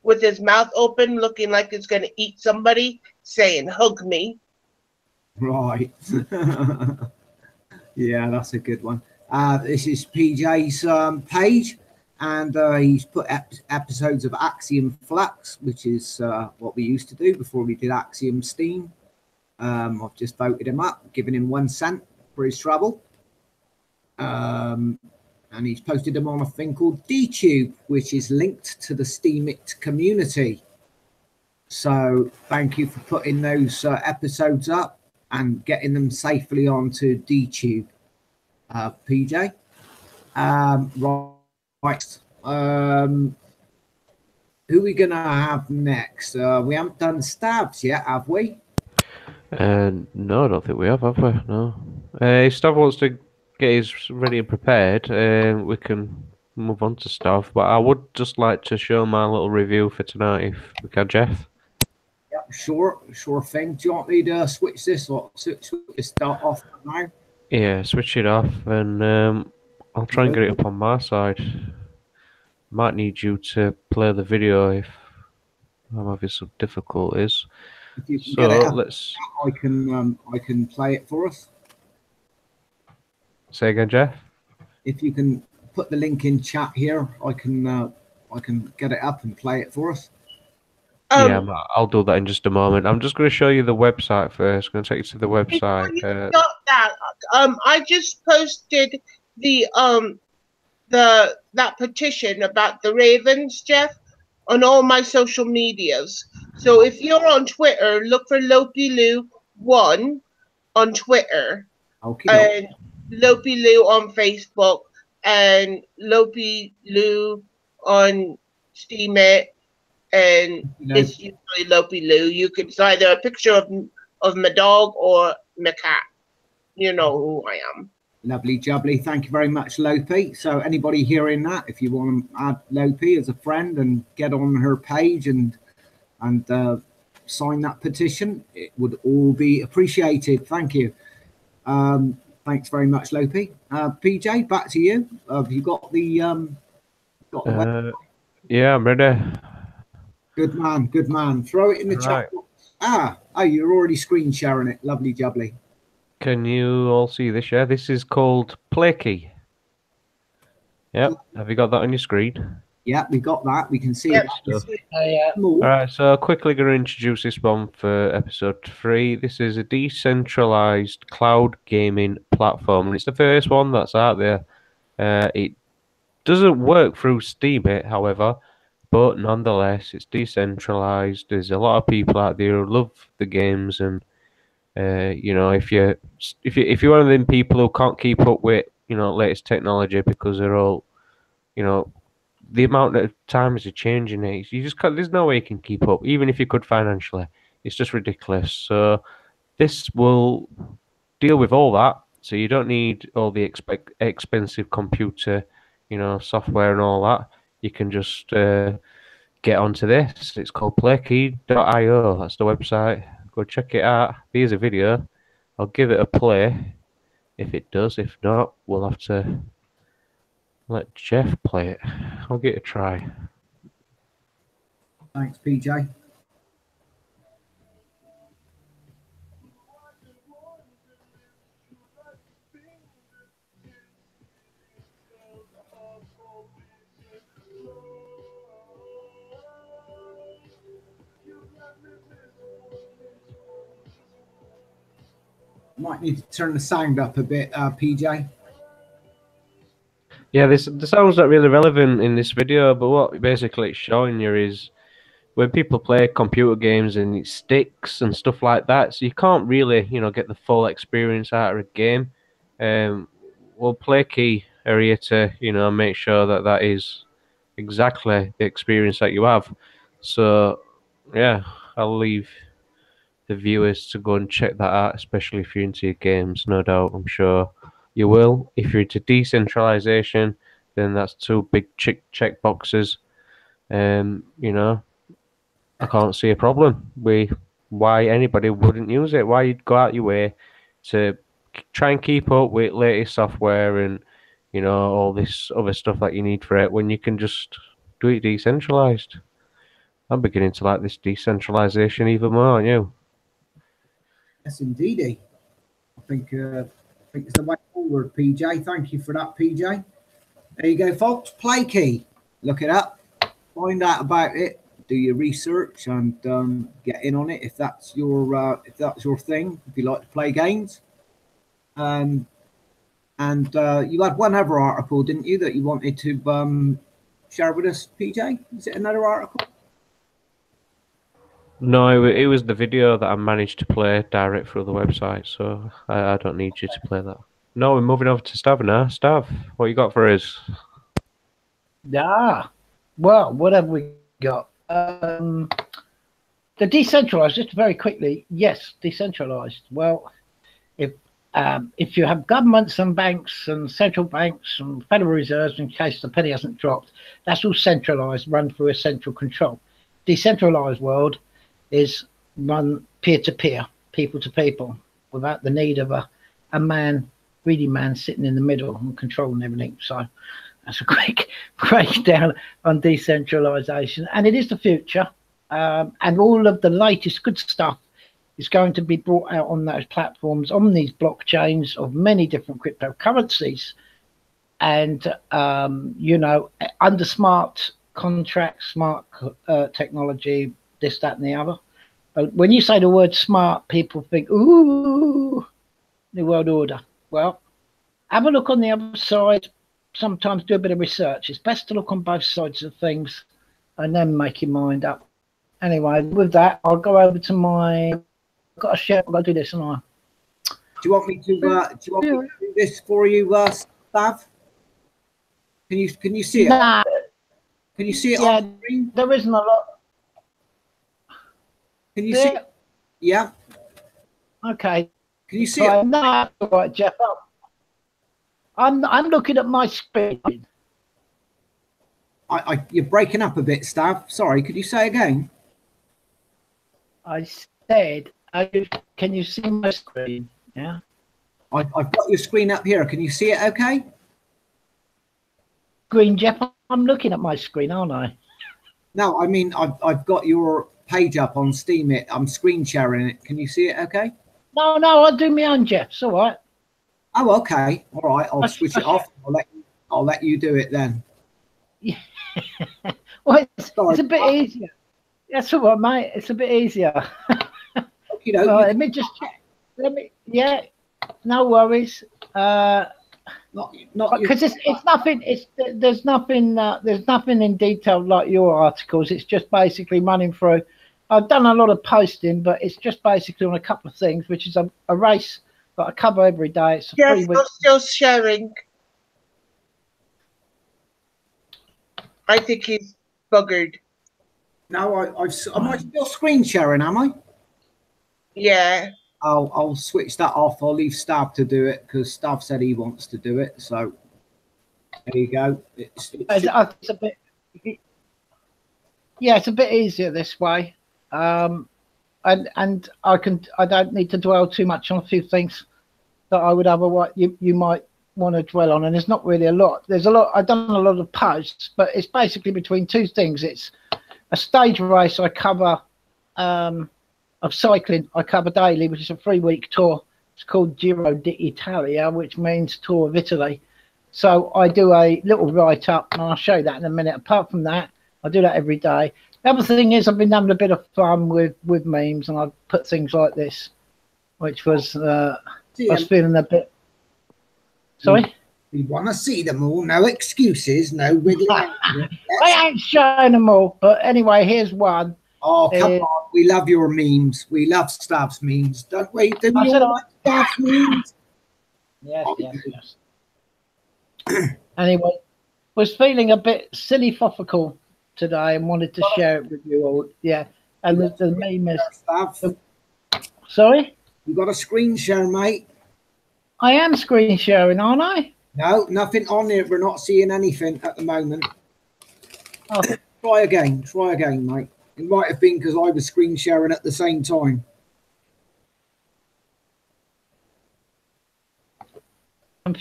with his mouth open, looking like it's going to eat somebody, saying, "Hug me." Right. Yeah, that's a good one. This is PJ's page, and he's put episodes of Axiom Flux, which is what we used to do before we did Axiom Steem. I've just voted him up, giving him 1 cent for his trouble. And he's posted them on a thing called DTube, which is linked to the Steam It community. So thank you for putting those episodes up and getting them safely onto DTube, PJ. Right. Who are we going to have next? We haven't done stabs yet, have we? No, I don't think we have we? No. If Stav wants to get his ready and prepared, we can move on to stuff. But I would just like to show my little review for tonight, if we can, Jeff. Yep, sure thing. Do you want me to switch this or switch this start off now? Yeah, switch it off, and I'll try and get it up on my side. Might need you to play the video if I'm having some difficulties. If you can So get it up, let's. I can play it for us. Say again, Jeff. If you can put the link in chat here, I can get it up and play it for us. Yeah, I'll do that in just a moment. I'm just going to show you the website first. I'm going to take you to the website. Stop that. I just posted that petition about the Ravens, Jeff, on all my social medias. So if you're on Twitter, look for LopeyLou1 on Twitter, and LopeyLou on Facebook, and LopeyLou on Steemit, and it's usually LopeyLou. You can it's either a picture of my dog or my cat. You know who I am. Lovely jubbly. Thank you very much, Lopey. So anybody hearing that, if you want to add Lopey as a friend and get on her page and sign that petition, it would all be appreciated. Thank you. Thanks very much, Lopey. PJ, back to you. Have you got the website? Yeah, I'm ready. Good man, good man. Throw it in the chat box. You're already screen sharing it. Lovely jubbly. Can you all see this? Yeah, this is called PLAYKEY. Yep. Have you got that on your screen? Yeah, we got that. We can see it. All right, so quickly going to introduce this one for episode 3. This is a decentralized cloud gaming platform, and it's the first one that's out there. It doesn't work through Steam, however, but nonetheless, it's decentralized. There's a lot of people out there who love the games, and if you're one of them people who can't keep up with latest technology because they're all the amount of times are changing it, you just can't, there's no way you can keep up, even if you could financially. It's just ridiculous. So this will deal with all that, so you don't need all the expensive computer software and all that. You can just get onto this. It's called PLAYKEY.io. That's the website. Go check it out. Here's a video. I'll give it a play if it does. If not, we'll have to let Jeff play it. I'll give it a try. Thanks, PJ. Might need to turn the sound up a bit, PJ. Yeah, the sound's not really relevant in this video, but what basically it's showing you is when people play computer games and it sticks and stuff like that, so you can't really, get the full experience out of a game. Well, PLAYKEY are here to, make sure that that is exactly the experience that you have. So, yeah, I'll leave the viewers to go and check that out, especially if you're into your games, no doubt. I'm sure you will. If you're into decentralization, then that's two big check boxes. I can't see a problem with why anybody wouldn't use it. Why you'd go out your way to try and keep up with latest software and all this other stuff that you need for it when you can just do it decentralized. I'm beginning to like this decentralization even more, aren't you? Yes, indeedy. I think it's the way forward, PJ. Thank you for that, PJ. There you go, folks. PLAYKEY. Look it up. Find out about it. Do your research and get in on it if that's your thing. If you like to play games. And you had one other article, didn't you, that you wanted to share with us, PJ? Is it another article? No, it was the video that I managed to play direct through the website, so I don't need you to play that. No, we're moving over to Stav now. Stav, what you got for us? Well, what have we got? The decentralized, just very quickly, yes, decentralized. Well, if you have governments and banks and central banks and Federal Reserves, in case the penny hasn't dropped, that's all centralized, run through a central control. Decentralized world is run peer-to-peer, people-to-people, without the need of a man, greedy man sitting in the middle and controlling everything. So that's a quick breakdown on decentralization. And it is the future. And all of the latest good stuff is going to be brought out on those platforms, on these blockchains of many different cryptocurrencies. And, under smart contracts, smart technology, this, that, and the other. But when you say the word smart, people think, ooh, New World Order. Well, have a look on the other side. Sometimes do a bit of research. It's best to look on both sides of things and then make your mind up. Anyway, with that, I'll go over to my. I've got to share. I've got to do this, and Do you want me to? Do this for you, Stav? Can you see it? Nah, can you see it yeah, on the screen? there isn't a lot. Can you see it? Yeah. Okay. Can you see it? No, all right, Jeff. I'm looking at my screen. You're breaking up a bit, Stav. Sorry, could you say again? I said, can you see my screen? Yeah. I've got your screen up here. Can you see it okay? Screen, Jeff. I'm looking at my screen, aren't I? No, I mean, I've got your page up on Steem. I'm screen sharing it. Can you see it okay? No, I'll do my own, Jeff. It's all right. Oh, okay. All right. I'll switch it off. I'll let you do it then. Yeah. Well, it's a bit easier. That's all right, mate. It's a bit easier. Let me just check. Yeah, no worries. Not because it's nothing. There's nothing in detail like your articles. It's just basically running through. I've done a lot of posting, but it's just basically on a couple of things, which is a race that I cover every day. It's a 3 week. I'm still sharing. I think he's buggered. No, am I still screen sharing? Am I? Yeah. I'll switch that off. I'll leave Stav to do it because Stav said he wants to do it. So there you go. It's a bit. Yeah, it's a bit easier this way. And I don't need to dwell too much on a few things that I would otherwise you might want to dwell on, and there's not really a lot. There's a lot. I've done a lot of posts, but it's basically between two things. It's a stage race I cover of cycling. I cover daily, which is a 3 week tour. It's called Giro d'Italia, which means Tour of Italy. So I do a little write up, and I'll show you that in a minute. Apart from that, I do that every day. The other thing is I've been having a bit of fun with memes, and I've put things like this, which was See I was 'em. feeling a bit. Sorry? We want to see them all. No excuses. No wiggling. I ain't showing them all, but anyway, here's one. Oh, come on. We love your memes. We love Stav's memes, don't we? Do we all like Stav's memes? Yes, yes. Anyway, was feeling a bit silly foppical today and wanted to share it with you all. Yeah. And the meme is... Sorry? You got a screen share, mate? I am screen sharing, aren't I? No, nothing on here. We're not seeing anything at the moment. Oh. Try again, mate. It might have been because I was screen sharing at the same time. There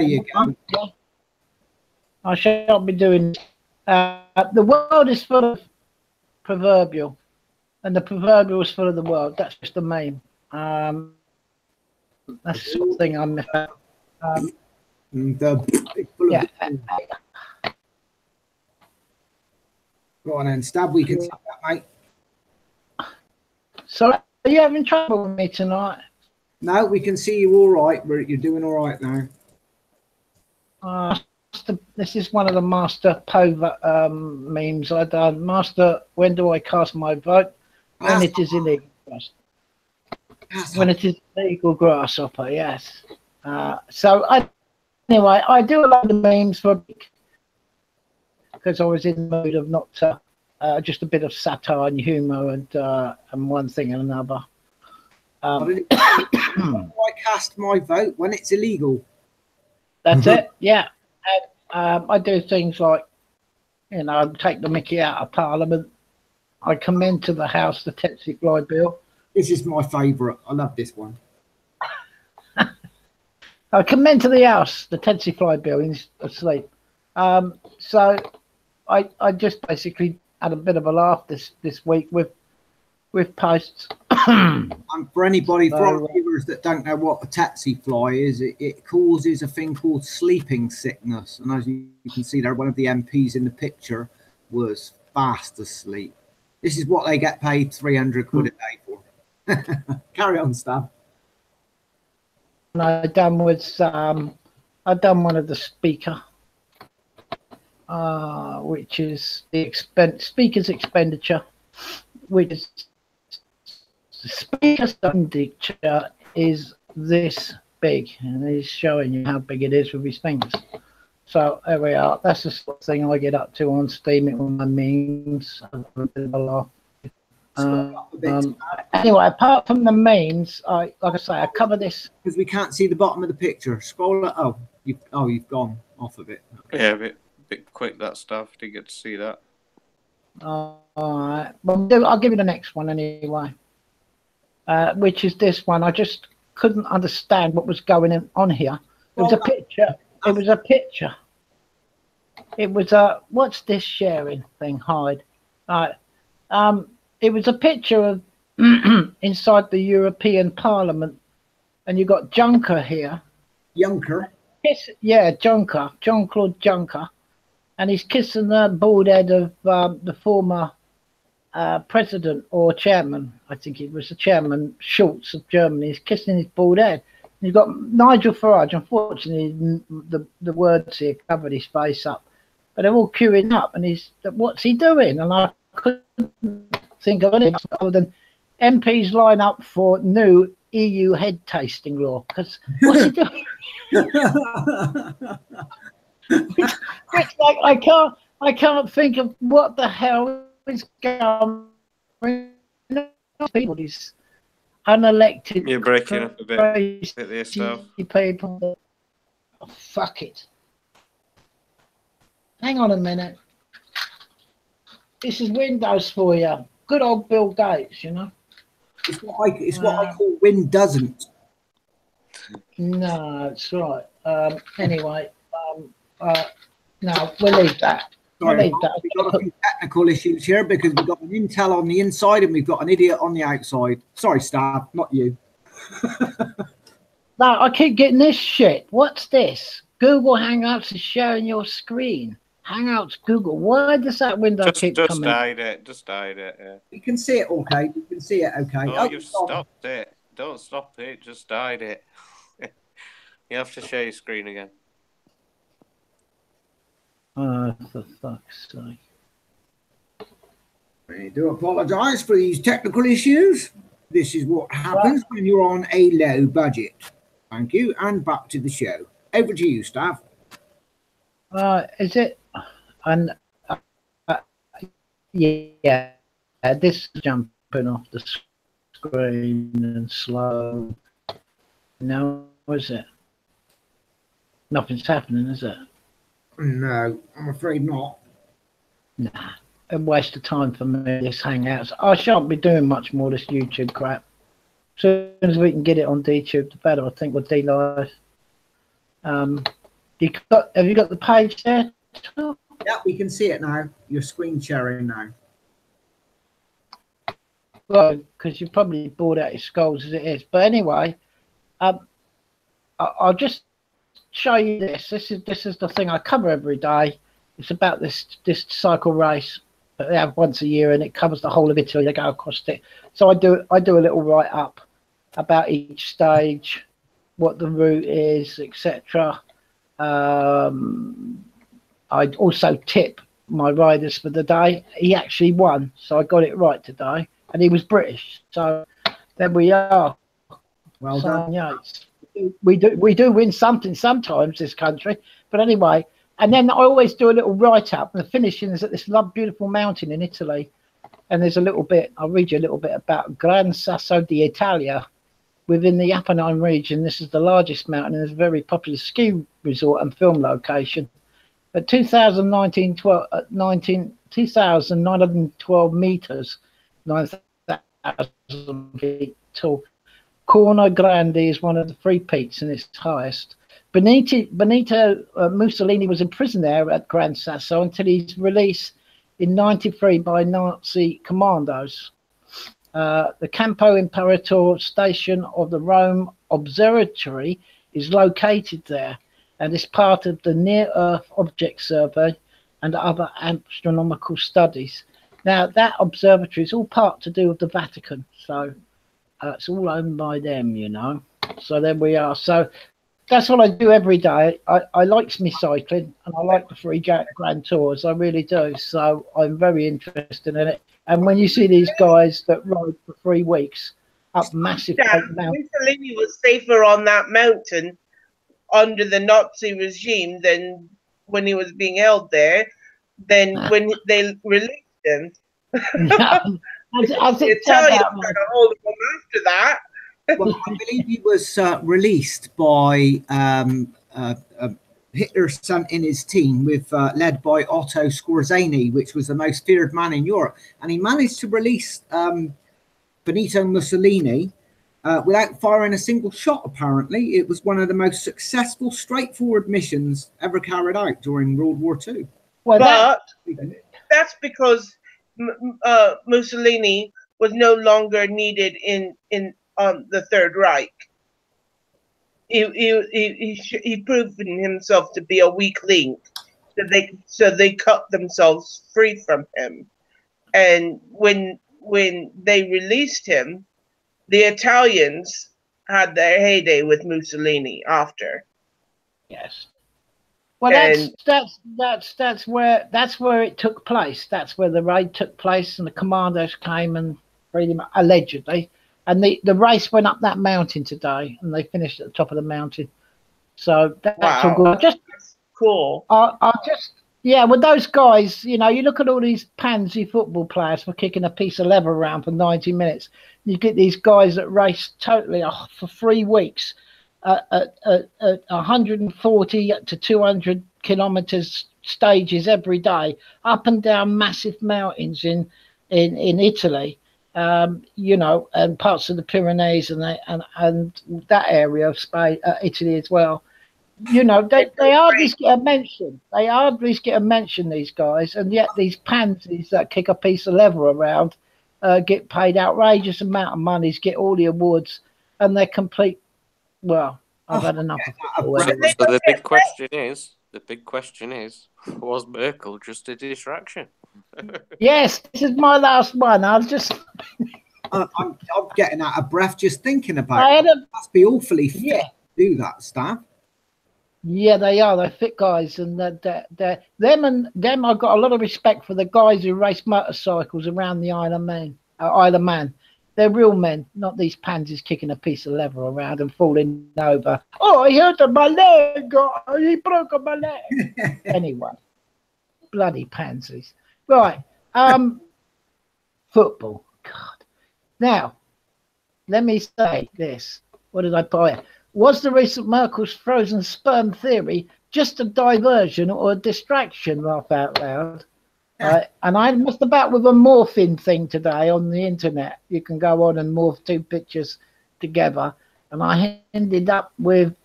you go. I shall be doing. The world is full of proverbial, and the proverbial is full of the world. That's just the meme. That's the sort of thing I'm. Yeah. Go on then, Stab. We can see that, mate. So, are you having trouble with me tonight? No, we can see you all right. You're doing all right now. This is one of the Master Pova memes I done. Master, when do I cast my vote? When it is illegal. When it is illegal, grasshopper. Yes. Anyway, I do a lot of memes for because I was in the mood of not just a bit of satire and humour and one thing and another. I cast my vote when it's illegal. That's it. Yeah. And, I do things like, you know, take the mickey out of Parliament. I commend to the House the Tetsi Fly Bill. This is my favourite. I love this one. I commend to the House the Tetsi Fly Bill. He's asleep. So I just basically had a bit of a laugh this week with posts. And for anybody, for our viewers that don't know what a tsetse fly is, it causes a thing called sleeping sickness. And as you can see there, one of the MPs in the picture was fast asleep. This is what they get paid 300 quid a day for. Carry on, Stab. And I done one of the speaker, which is the speaker's expenditure, which is the speaker's expenditure is this big, and he's showing you how big it is with his fingers. So there we are. That's the sort of thing I get up to on Steam with my memes. Anyway, apart from the memes, like I say, I cover this because we can't see the bottom of the picture. Scroll it. You've gone off of it. Yeah, a bit quick that stuff. Didn't get to see that. All right. Well, I'll give you the next one anyway. Which is this one. I just couldn't understand what was going on here. It was a picture. It was a picture. It was a, what's this sharing thing? Hide. It was a picture of inside the European Parliament, and you got Juncker here. Juncker? Yeah, Juncker. Jean-Claude Juncker. And he's kissing the bald head of the former president or chairman. I think it was the chairman, Schulz of Germany. He's kissing his bald head. You've got Nigel Farage. Unfortunately, the words here covered his face up, but they're all queuing up. And what's he doing? And I couldn't think of anything other than MPs line up for new EU head tasting law. Because what's he doing? It's like I can't think of what the hell is going on. People, these unelected. You're breaking up a bit there, stuff. People. Oh, fuck it. Hang on a minute. This is Windows for you. Good old Bill Gates, you know. It's what I call Win doesn't. No, it's right. Anyway, no, we'll leave that. Sorry, we've got a few technical issues here because we've got an Intel on the inside and we've got an idiot on the outside. Sorry, Stab, not you. No, I keep getting this shit. What's this? Google Hangouts is sharing your screen. Hangouts, Google. Why does that window keep coming? Just hide it. Yeah. We can see it okay. We can see it okay. Oh, you've stopped it. Don't stop it. Just hide it. You have to share your screen again. Oh, for fuck's sake. I do apologise for these technical issues. This is what happens when you're on a low budget. Thank you, and back to the show. Over to you, Staff. Is it? And yeah, this is jumping off the screen and slow. No, is it? Nothing's happening, is it? No, I'm afraid not. Nah, a waste of time for me, this Hangouts. I shan't be doing much more of this YouTube crap. As soon as we can get it on DTube, the better, I think, with D-Live. Have you got the page there? Yeah, we can see it now. You're screen sharing now. Well, because you're probably bored out your skulls as it is. But anyway, I'll just show you this. This is the thing I cover every day. It's about this cycle race that they have once a year, and it covers the whole of Italy. They go across it. So I do a little write up about each stage, what the route is, etc. I also tip my riders for the day. He actually won, so I got it right today, and he was British. So there we are. Well done. Yeah, we do win something sometimes, this country. But anyway, and then I always do a little write up, and the finishing is at this beautiful mountain in Italy. And there's a little bit, I'll read you a little bit about Gran Sasso d'Italia. Within the Apennine region, this is the largest mountain and is a very popular ski resort and film location. At 2,912 meters, 9,000 feet tall, Corno Grande is one of the 3 peaks and its highest. Benito Mussolini was imprisoned there at Gran Sasso until his release in '93 by Nazi commandos. The Campo Imperatore station of the Rome Observatory is located there and is part of the Near-Earth Object Survey and other astronomical studies. Now, that observatory is all part to do with the Vatican, so it's all owned by them, you know. So there we are. So that's what I do every day. I like me cycling, and I like the 3 grand tours. I really do. So I'm very interested in it. And when you see these guys that ride for 3 weeks up massive mountains, Mussolini was safer on that mountain under the Nazi regime than when he was being held there, than when they released him. as the Italians got a hold of him after that. Well, I believe he was released by Hitler sent in his team with led by Otto Skorzeny, which was the most feared man in Europe, and he managed to release Benito Mussolini without firing a single shot. Apparently, it was one of the most successful, straightforward missions ever carried out during World War II. Well, that's because Mussolini was no longer needed in the Third Reich. He proven himself to be a weak link, so they cut themselves free from him. And when they released him, the Italians had their heyday with Mussolini after. Yes. Well, that's where it took place. That's where the raid took place, and the commandos came and freed him, allegedly. And the race went up that mountain today, and they finished at the top of the mountain. So that's all good. That's cool. With those guys, you know, you look at all these pansy football players for kicking a piece of leather around for 90 minutes. You get these guys that race totally for 3 weeks at 140 to 200 kilometers stages every day, up and down massive mountains in Italy. You know, and parts of the Pyrenees and that area of Spain, Italy as well. You know, they hardly get a mention. They hardly get a mention, these guys, and yet these pansies that kick a piece of leather around get paid outrageous amount of money, get all the awards, and they're complete. Well, I've had enough of it. So the big question is, was Merkel just a distraction? Yes, this is my last one. I'll just I'm getting out of breath just thinking about it. Must be awfully fit to do that stuff. Yeah, they are. They're fit guys, and them. I've got a lot of respect for the guys who race motorcycles around the Isle of Man. They're real men, not these pansies kicking a piece of leather around and falling over. Oh, he hurt my leg. Oh, he broke my leg. Anyway, bloody pansies. Right. Football. God. Now, let me say this. What did I buy? Was the recent Merkel's frozen sperm theory just a diversion or a distraction, laugh out loud? And I messed about with a morphing thing today on the internet. You can go on and morph two pictures together. And I ended up with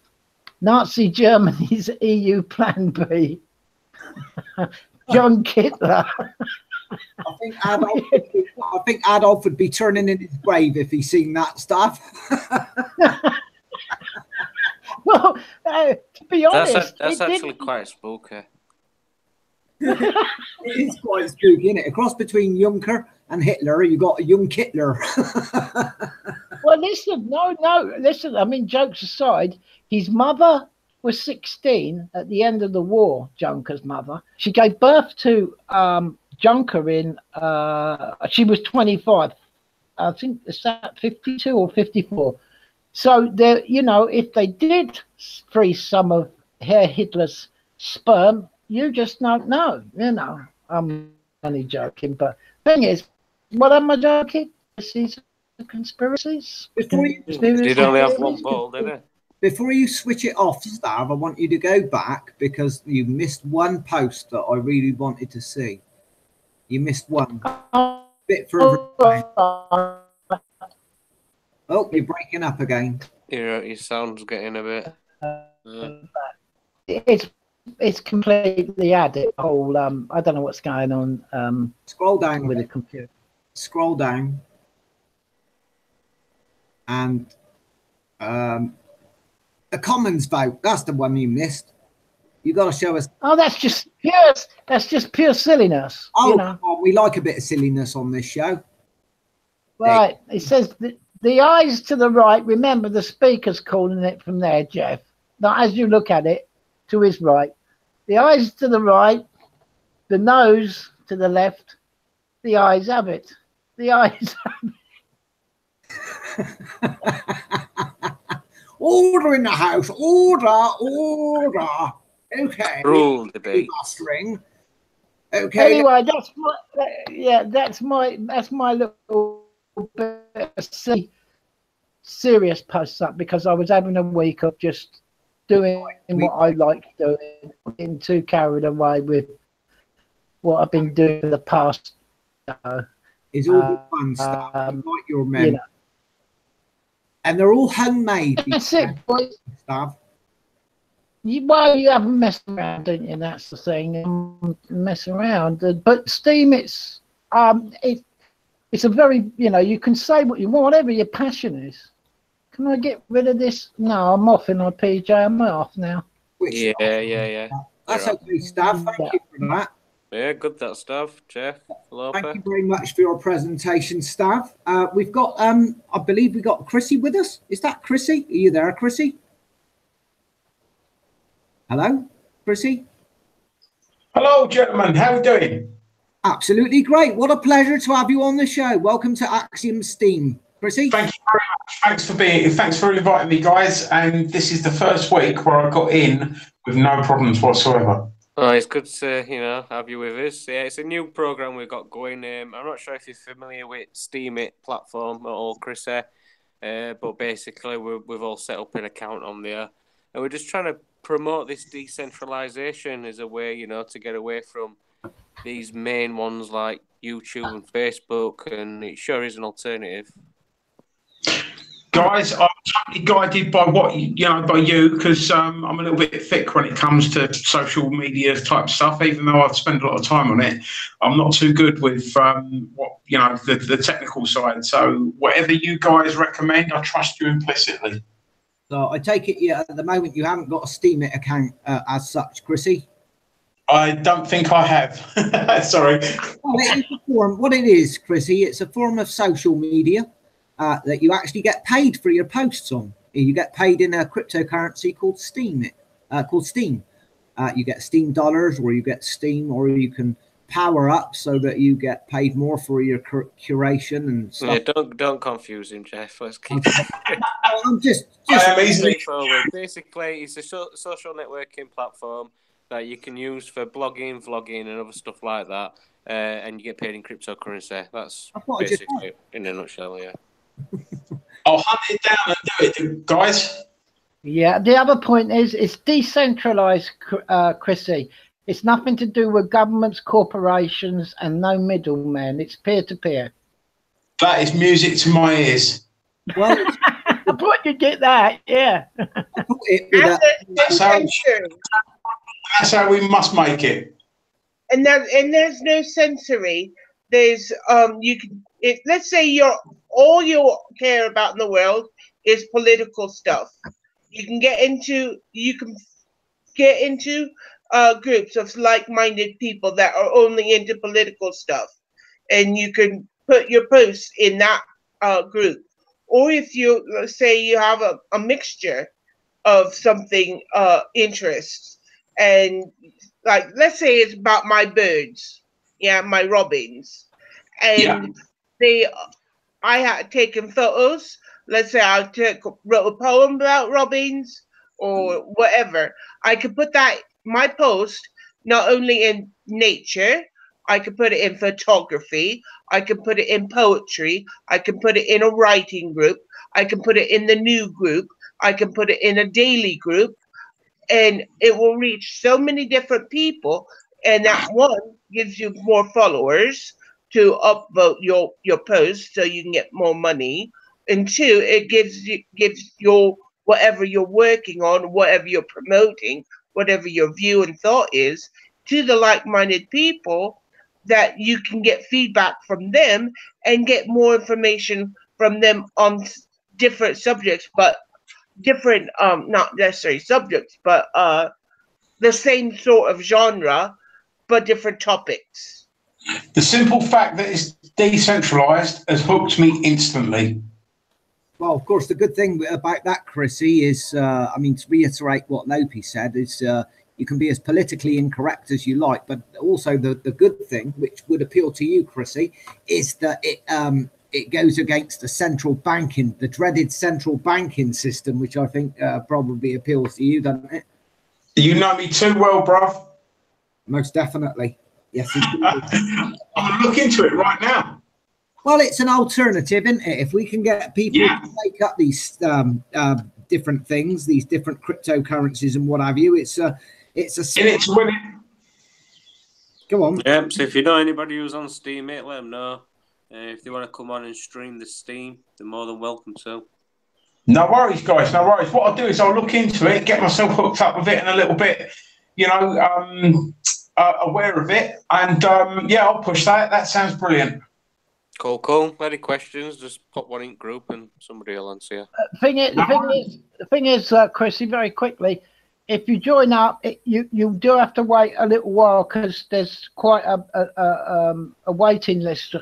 Nazi Germany's EU Plan B. John Hitler. I think Adolf would be turning in his grave if he's seen that stuff. Well, to be honest, that's actually quite spooky. It is quite spooky, isn't it? A cross between Juncker and Hitler, you got a young Hitler. Well, listen, listen. I mean, jokes aside, his mother was 16 at the end of the war. Juncker's mother. She gave birth to Juncker in. She was 25. I think it's that 52 or 54. So there, you know, if they did freeze some of Herr Hitler's sperm, you just don't know. You know, I'm only joking, but thing is, what am I joking? These are conspiracies. Did only have one ball, did it? Before you switch it off, Stav, I want you to go back because you missed one post that I really wanted to see. You missed one bit further. Oh, you're breaking up again. Your sound's getting a bit. It's completely added. Whole I don't know what's going on. Scroll down with the computer. Scroll down, and a Commons vote. That's the one you missed. You got to show us. Oh, that's just pure. That's just pure silliness. Oh, you know? Well, we like a bit of silliness on this show. Right. It says the eyes to the right. Remember, the speaker's calling it from there, Jeff. Now, as you look at it, to his right, the eyes to the right, the nose to the left. The eyes have it. The eyes have it. Order in the house. Order. Okay. Rule debate. Mastering. Okay. Anyway, that's my little bit of serious post up because I was having a week of just doing what I like doing, getting too carried away with what I've been doing for the past. It's all the fun stuff, like your men, you know. And they're all homemade. That's it, boys. Stuff. Well, you haven't messed around, don't you? That's the thing. Mess around, but Steem, it's a very, you know, you can say what you want, whatever your passion is. Can I get rid of this? No, I'm off in my PJ. I'm off now. Yeah. That's okay, Stav. Thank you for that. Yeah, good that stuff, Jeff. Thank you very much for your presentation, Stav. We've got, I believe we got Chrissy with us. Is that Chrissy? Are you there, Chrissy? Hello, Chrissy? Hello, gentlemen. How are you doing? Absolutely great. What a pleasure to have you on the show. Welcome to Axiom Steem. Chrissy? Thank you very much. Thanks for inviting me, guys. And this is the first week where I got in with no problems whatsoever. Oh, it's good to have you with us. Yeah, it's a new program we've got going. I'm not sure if you're familiar with Steem It platform at all, Chrissy, but basically we've all set up an account on there, and we're just trying to promote this decentralisation as a way, to get away from these main ones like YouTube and Facebook, and it sure is an alternative. Guys, I'm totally guided by by you, because I'm a little bit thick when it comes to social media type stuff. Even though I've spent a lot of time on it, I'm not too good with the technical side. So whatever you guys recommend, I trust you implicitly. So I take it, at the moment you haven't got a Steem It account as such, Chrissy? I don't think I have. Sorry. Well, it is a form. What it is, Chrissy, it's a form of social media that you actually get paid for your posts on. You get paid in a cryptocurrency called Steem. You get Steem dollars, or you get Steem, or you can power up so that you get paid more for your curation and stuff. Yeah, don't confuse him, Jeff. Let's keep. I'm just straightforward. Basically, it's a social networking platform that you can use for blogging, vlogging, and other stuff like that, and you get paid in cryptocurrency. That's basically it in a nutshell. Yeah. I'll hunt it down and do it, guys. Yeah, the other point is it's decentralized, Chrissy. It's nothing to do with governments, corporations, and no middlemen. It's peer-to-peer. That is music to my ears. Well, I thought you'd get that, yeah. That's how we must make it. And there's no sensory. There's let's say all you care about in the world is political stuff. You can get into groups of like-minded people that are only into political stuff, and you can put your posts in that group. Or if you say you have a mixture of something interests, and like let's say it's about my birds, my robins, and I had taken photos. Let's say I wrote a poem about robins or whatever. I could put my post not only in nature, I could put it in photography, I could put it in poetry, I can put it in a writing group, I can put it in the new group, I can put it in a daily group, and it will reach so many different people. And that one gives you more followers to upvote your post so you can get more money. And two, it gives your whatever you're working on, whatever you're promoting, whatever your view and thought is, to the like-minded people, that you can get feedback from them and get more information from them on different subjects, but different, not necessarily subjects, but the same sort of genre, but different topics. The simple fact that it's decentralized has hooked me instantly. Well, of course, the good thing about that, Chrissy, is, to reiterate what Lopi said, is you can be as politically incorrect as you like, but also the good thing, which would appeal to you, Chrissy, is that it goes against the dreaded central banking system, which I think probably appeals to you, doesn't it? You know me too well, bruv. Most definitely. Yes, I'm going to look into it right now. Well, it's an alternative, isn't it? If we can get people to take up these different things, these different cryptocurrencies and what have you, it's a. Go on. Yeah. So if you know anybody who's on Steam, mate, let them know. If they want to come on and stream the Steam, they're more than welcome to. No worries, guys. No worries. What I'll do is I'll look into it, get myself hooked up with it, and a little bit, aware of it, and I'll push that. That sounds brilliant. Cool. Any questions? Just pop one in group and somebody will answer you. The thing is, Chrissy, very quickly, if you join up, you do have to wait a little while because there's quite a waiting list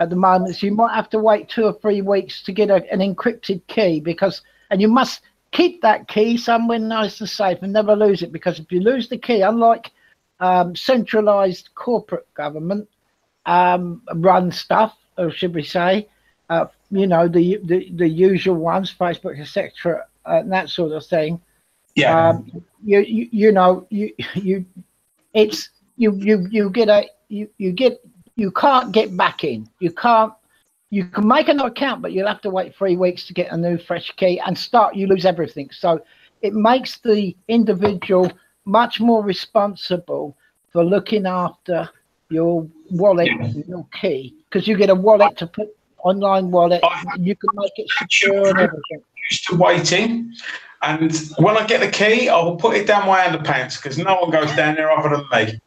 at the moment. So you might have to wait 2 or 3 weeks to get an encrypted key, and you must keep that key somewhere nice and safe and never lose it, because if you lose the key, unlike centralized corporate government run stuff, or should we say, the usual ones, Facebook, etc., and that sort of thing. Yeah. You can't get back in. You can make an account, but you'll have to wait 3 weeks to get a new fresh key and start. You lose everything. So it makes the individual much more responsible for looking after your wallet and your key, because you get a wallet to put online wallet. You can make it secure and everything. Used to waiting, and when I get the key, I will put it down my underpants because no one goes down there other than me.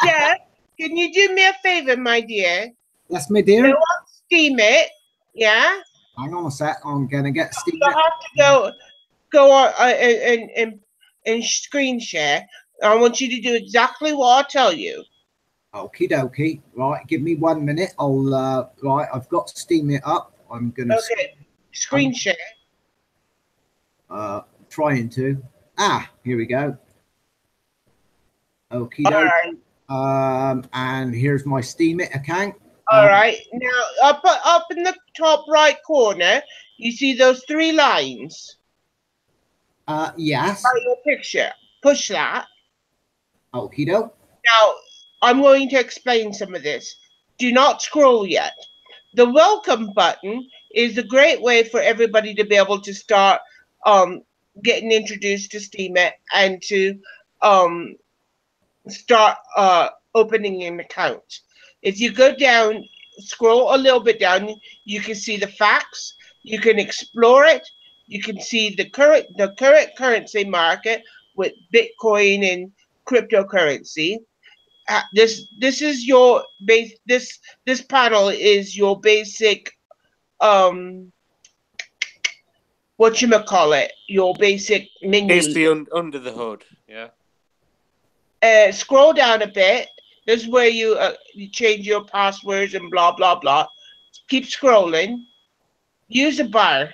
Jeff, can you do me a favor, my dear? Yes, my dear. Go on Steam it, yeah? Hang on a sec. I'm gonna get Steam. You have to go on and and screen share. I want you to do exactly what I tell you. Okie dokie. Right, give me 1 minute. I'll right, I've got Steam it up. I'm gonna Screen share. Trying to. Here we go. Okie All dokie. right. And here's my Steam it account. All right. Now up in the top right corner, you see those 3 lines. Yes. By your picture. Push that. Okie doke. Now, I'm going to explain some of this. Do not scroll yet. The welcome button is a great way for everybody to be able to start getting introduced to Steemit and to start opening an account. If you go down, scroll a little bit down, you can see the facts, you can explore it, you can see the current currency market with Bitcoin and cryptocurrency. This is your base. This panel is your basic whatchamacallit, your basic menu. It's the under the hood, yeah. Scroll down a bit. This is where you change your passwords and blah blah blah. Keep scrolling. Use a bar.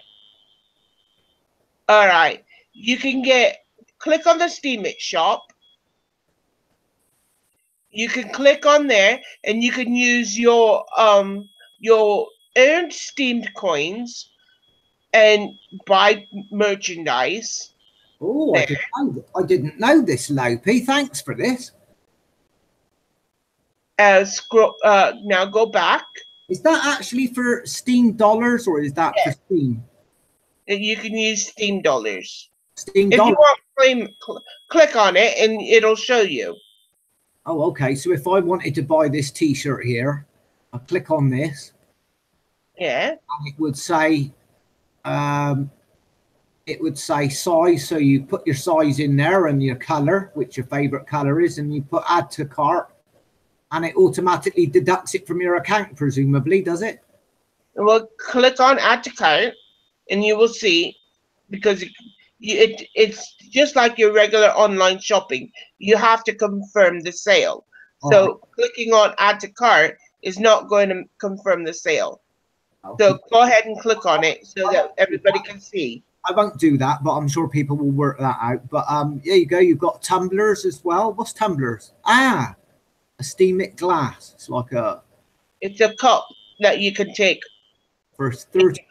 All right. You can click on the Steemit shop. You can click on there, and you can use your earned Steamed coins and buy merchandise. Oh, I didn't know this, Lopey. Thanks for this. Now go back. Is that actually for Steam dollars or is that for Steam? You can use Steam dollars. Steam if dollars. you want, click on it and it'll show you. Oh, okay. So if I wanted to buy this T-shirt here, I click on this. Yeah. And it would say size. So you put your size in there and your color, which your favorite color is, and you put add to cart, and it automatically deducts it from your account, presumably, does it? Well, click on add to cart, and you will see, because it's just like your regular online shopping. You have to confirm the sale. So clicking on add to cart is not going to confirm the sale. So go ahead and click on it so that everybody can see. I won't do that, but I'm sure people will work that out. But there you go. You've got tumblers as well. What's tumblers? A Steemit glass. It's like it's a cup that you can take for 30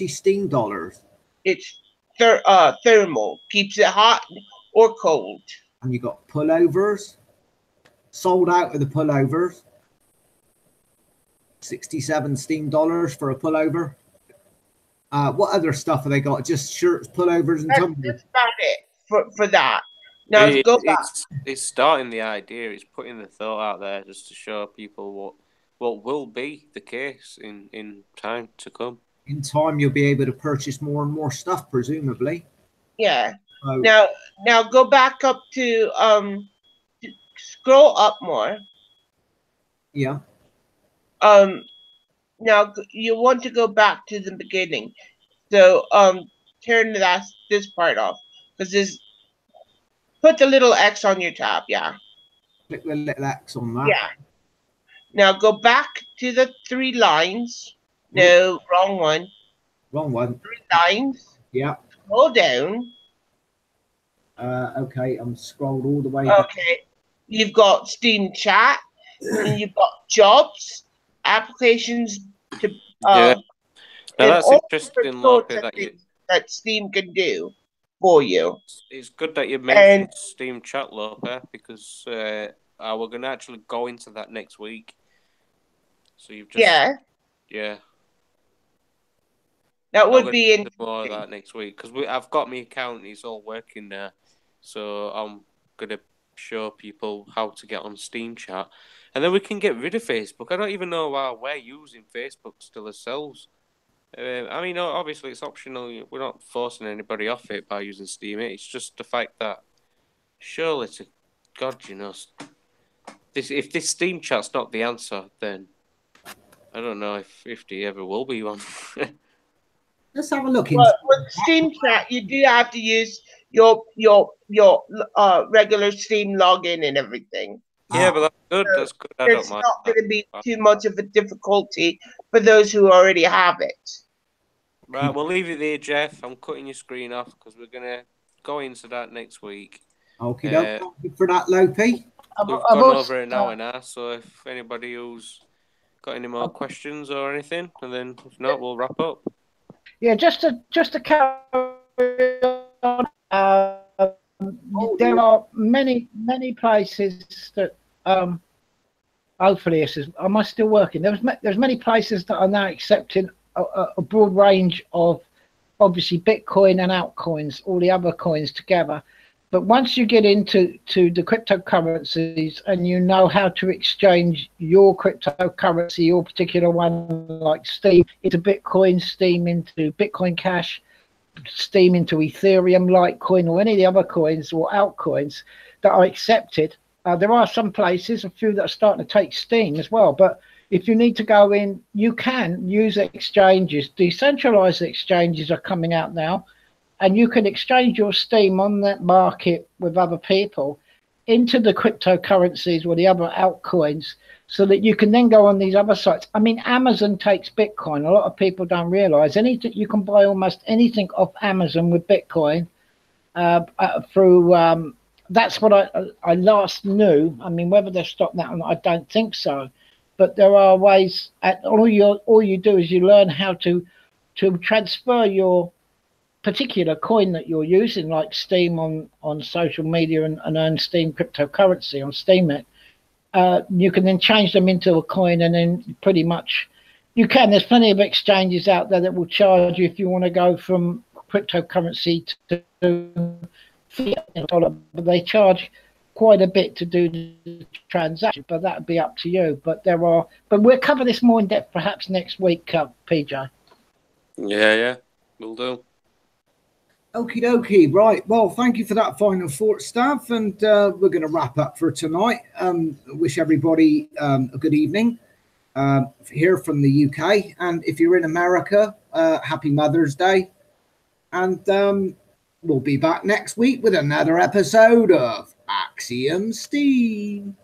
Steam dollars. It's thermal, keeps it hot or cold. And you got pullovers. Sold out of the pullovers. 67 Steam dollars for a pullover. What other stuff have they got? Just shirts, pullovers, and tumblers. That's about it for that. Now go back. It's starting the idea. It's putting the thought out there just to show people what will be the case in time to come. In time, you'll be able to purchase more and more stuff, presumably. Yeah. Now go back up to scroll up more. Yeah. Now you want to go back to the beginning. So turn this part off, because put the little X on your tab. Yeah. Click the little X on that. Yeah. Now go back to the 3 lines. No, wrong one. Wrong one. 3 lines. Yeah. Scroll down. Okay, I'm scrolled all the way down. Okay. You've got Steam chat, and you've got jobs, applications to yeah. Now that's interesting, that Steam can do for you. It's good that you mentioned Steam chat, Lope, because we're going to actually go into that next week. So you've just yeah. That would be interesting. More of that next week, because I've got my account. It's all working there, so I'm gonna show people how to get on Steam chat, and then we can get rid of Facebook. I don't even know why we're using Facebook still ourselves. I mean, obviously it's optional. We're not forcing anybody off it by using Steam. It's just the fact that surely to God, if this Steam chat's not the answer, then I don't know if there ever will be one. Let's have a look into Well, with Steam Chat, you do have to use your regular Steam login and everything. Yeah, but that's good. So That's good. I don't it's mind. not going to be too much of a difficulty for those who already have it. Right, we'll leave it there, Jeff. I'm cutting your screen off because we're gonna go into that next week. Okay, thank you for that, Lopi. We've gone over an hour now, so if anybody who's got any more questions or anything, and then if not, we'll wrap up. Yeah, just to carry on. There are many places that hopefully this is. Am I still working? There's many places that are now accepting a broad range of obviously Bitcoin and altcoins, all the other coins together. But once you get into the cryptocurrencies and you know how to exchange your cryptocurrency, your particular one, like Steem into Bitcoin, Steem into Bitcoin Cash, Steem into Ethereum, Litecoin, or any of the other coins or altcoins that are accepted. There are some places, a few that are starting to take Steem as well. But if you need to go in, you can use exchanges. Decentralized exchanges are coming out now, and you can exchange your Steem on that market with other people into the cryptocurrencies or the other altcoins, so that you can then go on these other sites. I mean, Amazon takes Bitcoin. A lot of people don't realize anything. You can buy almost anything off Amazon with Bitcoin through. That's what I last knew. I mean, whether they've stopped that or not, I don't think so. But there are ways. All you do is you learn how to transfer your particular coin that you're using, like Steem on social media, and earn Steem cryptocurrency on Steemit. You can then change them into a coin, and then pretty much you can. There's plenty of exchanges out there that will charge you if you want to go from cryptocurrency to fiat, but they charge quite a bit to do the transaction. But that would be up to you. But we'll cover this more in depth perhaps next week, PJ. Yeah, we'll do. Okie dokie, right. Well, thank you for that final thought, Stav. And we're going to wrap up for tonight. Wish everybody a good evening here from the UK. And if you're in America, happy Mother's Day. And we'll be back next week with another episode of Axiom Steem.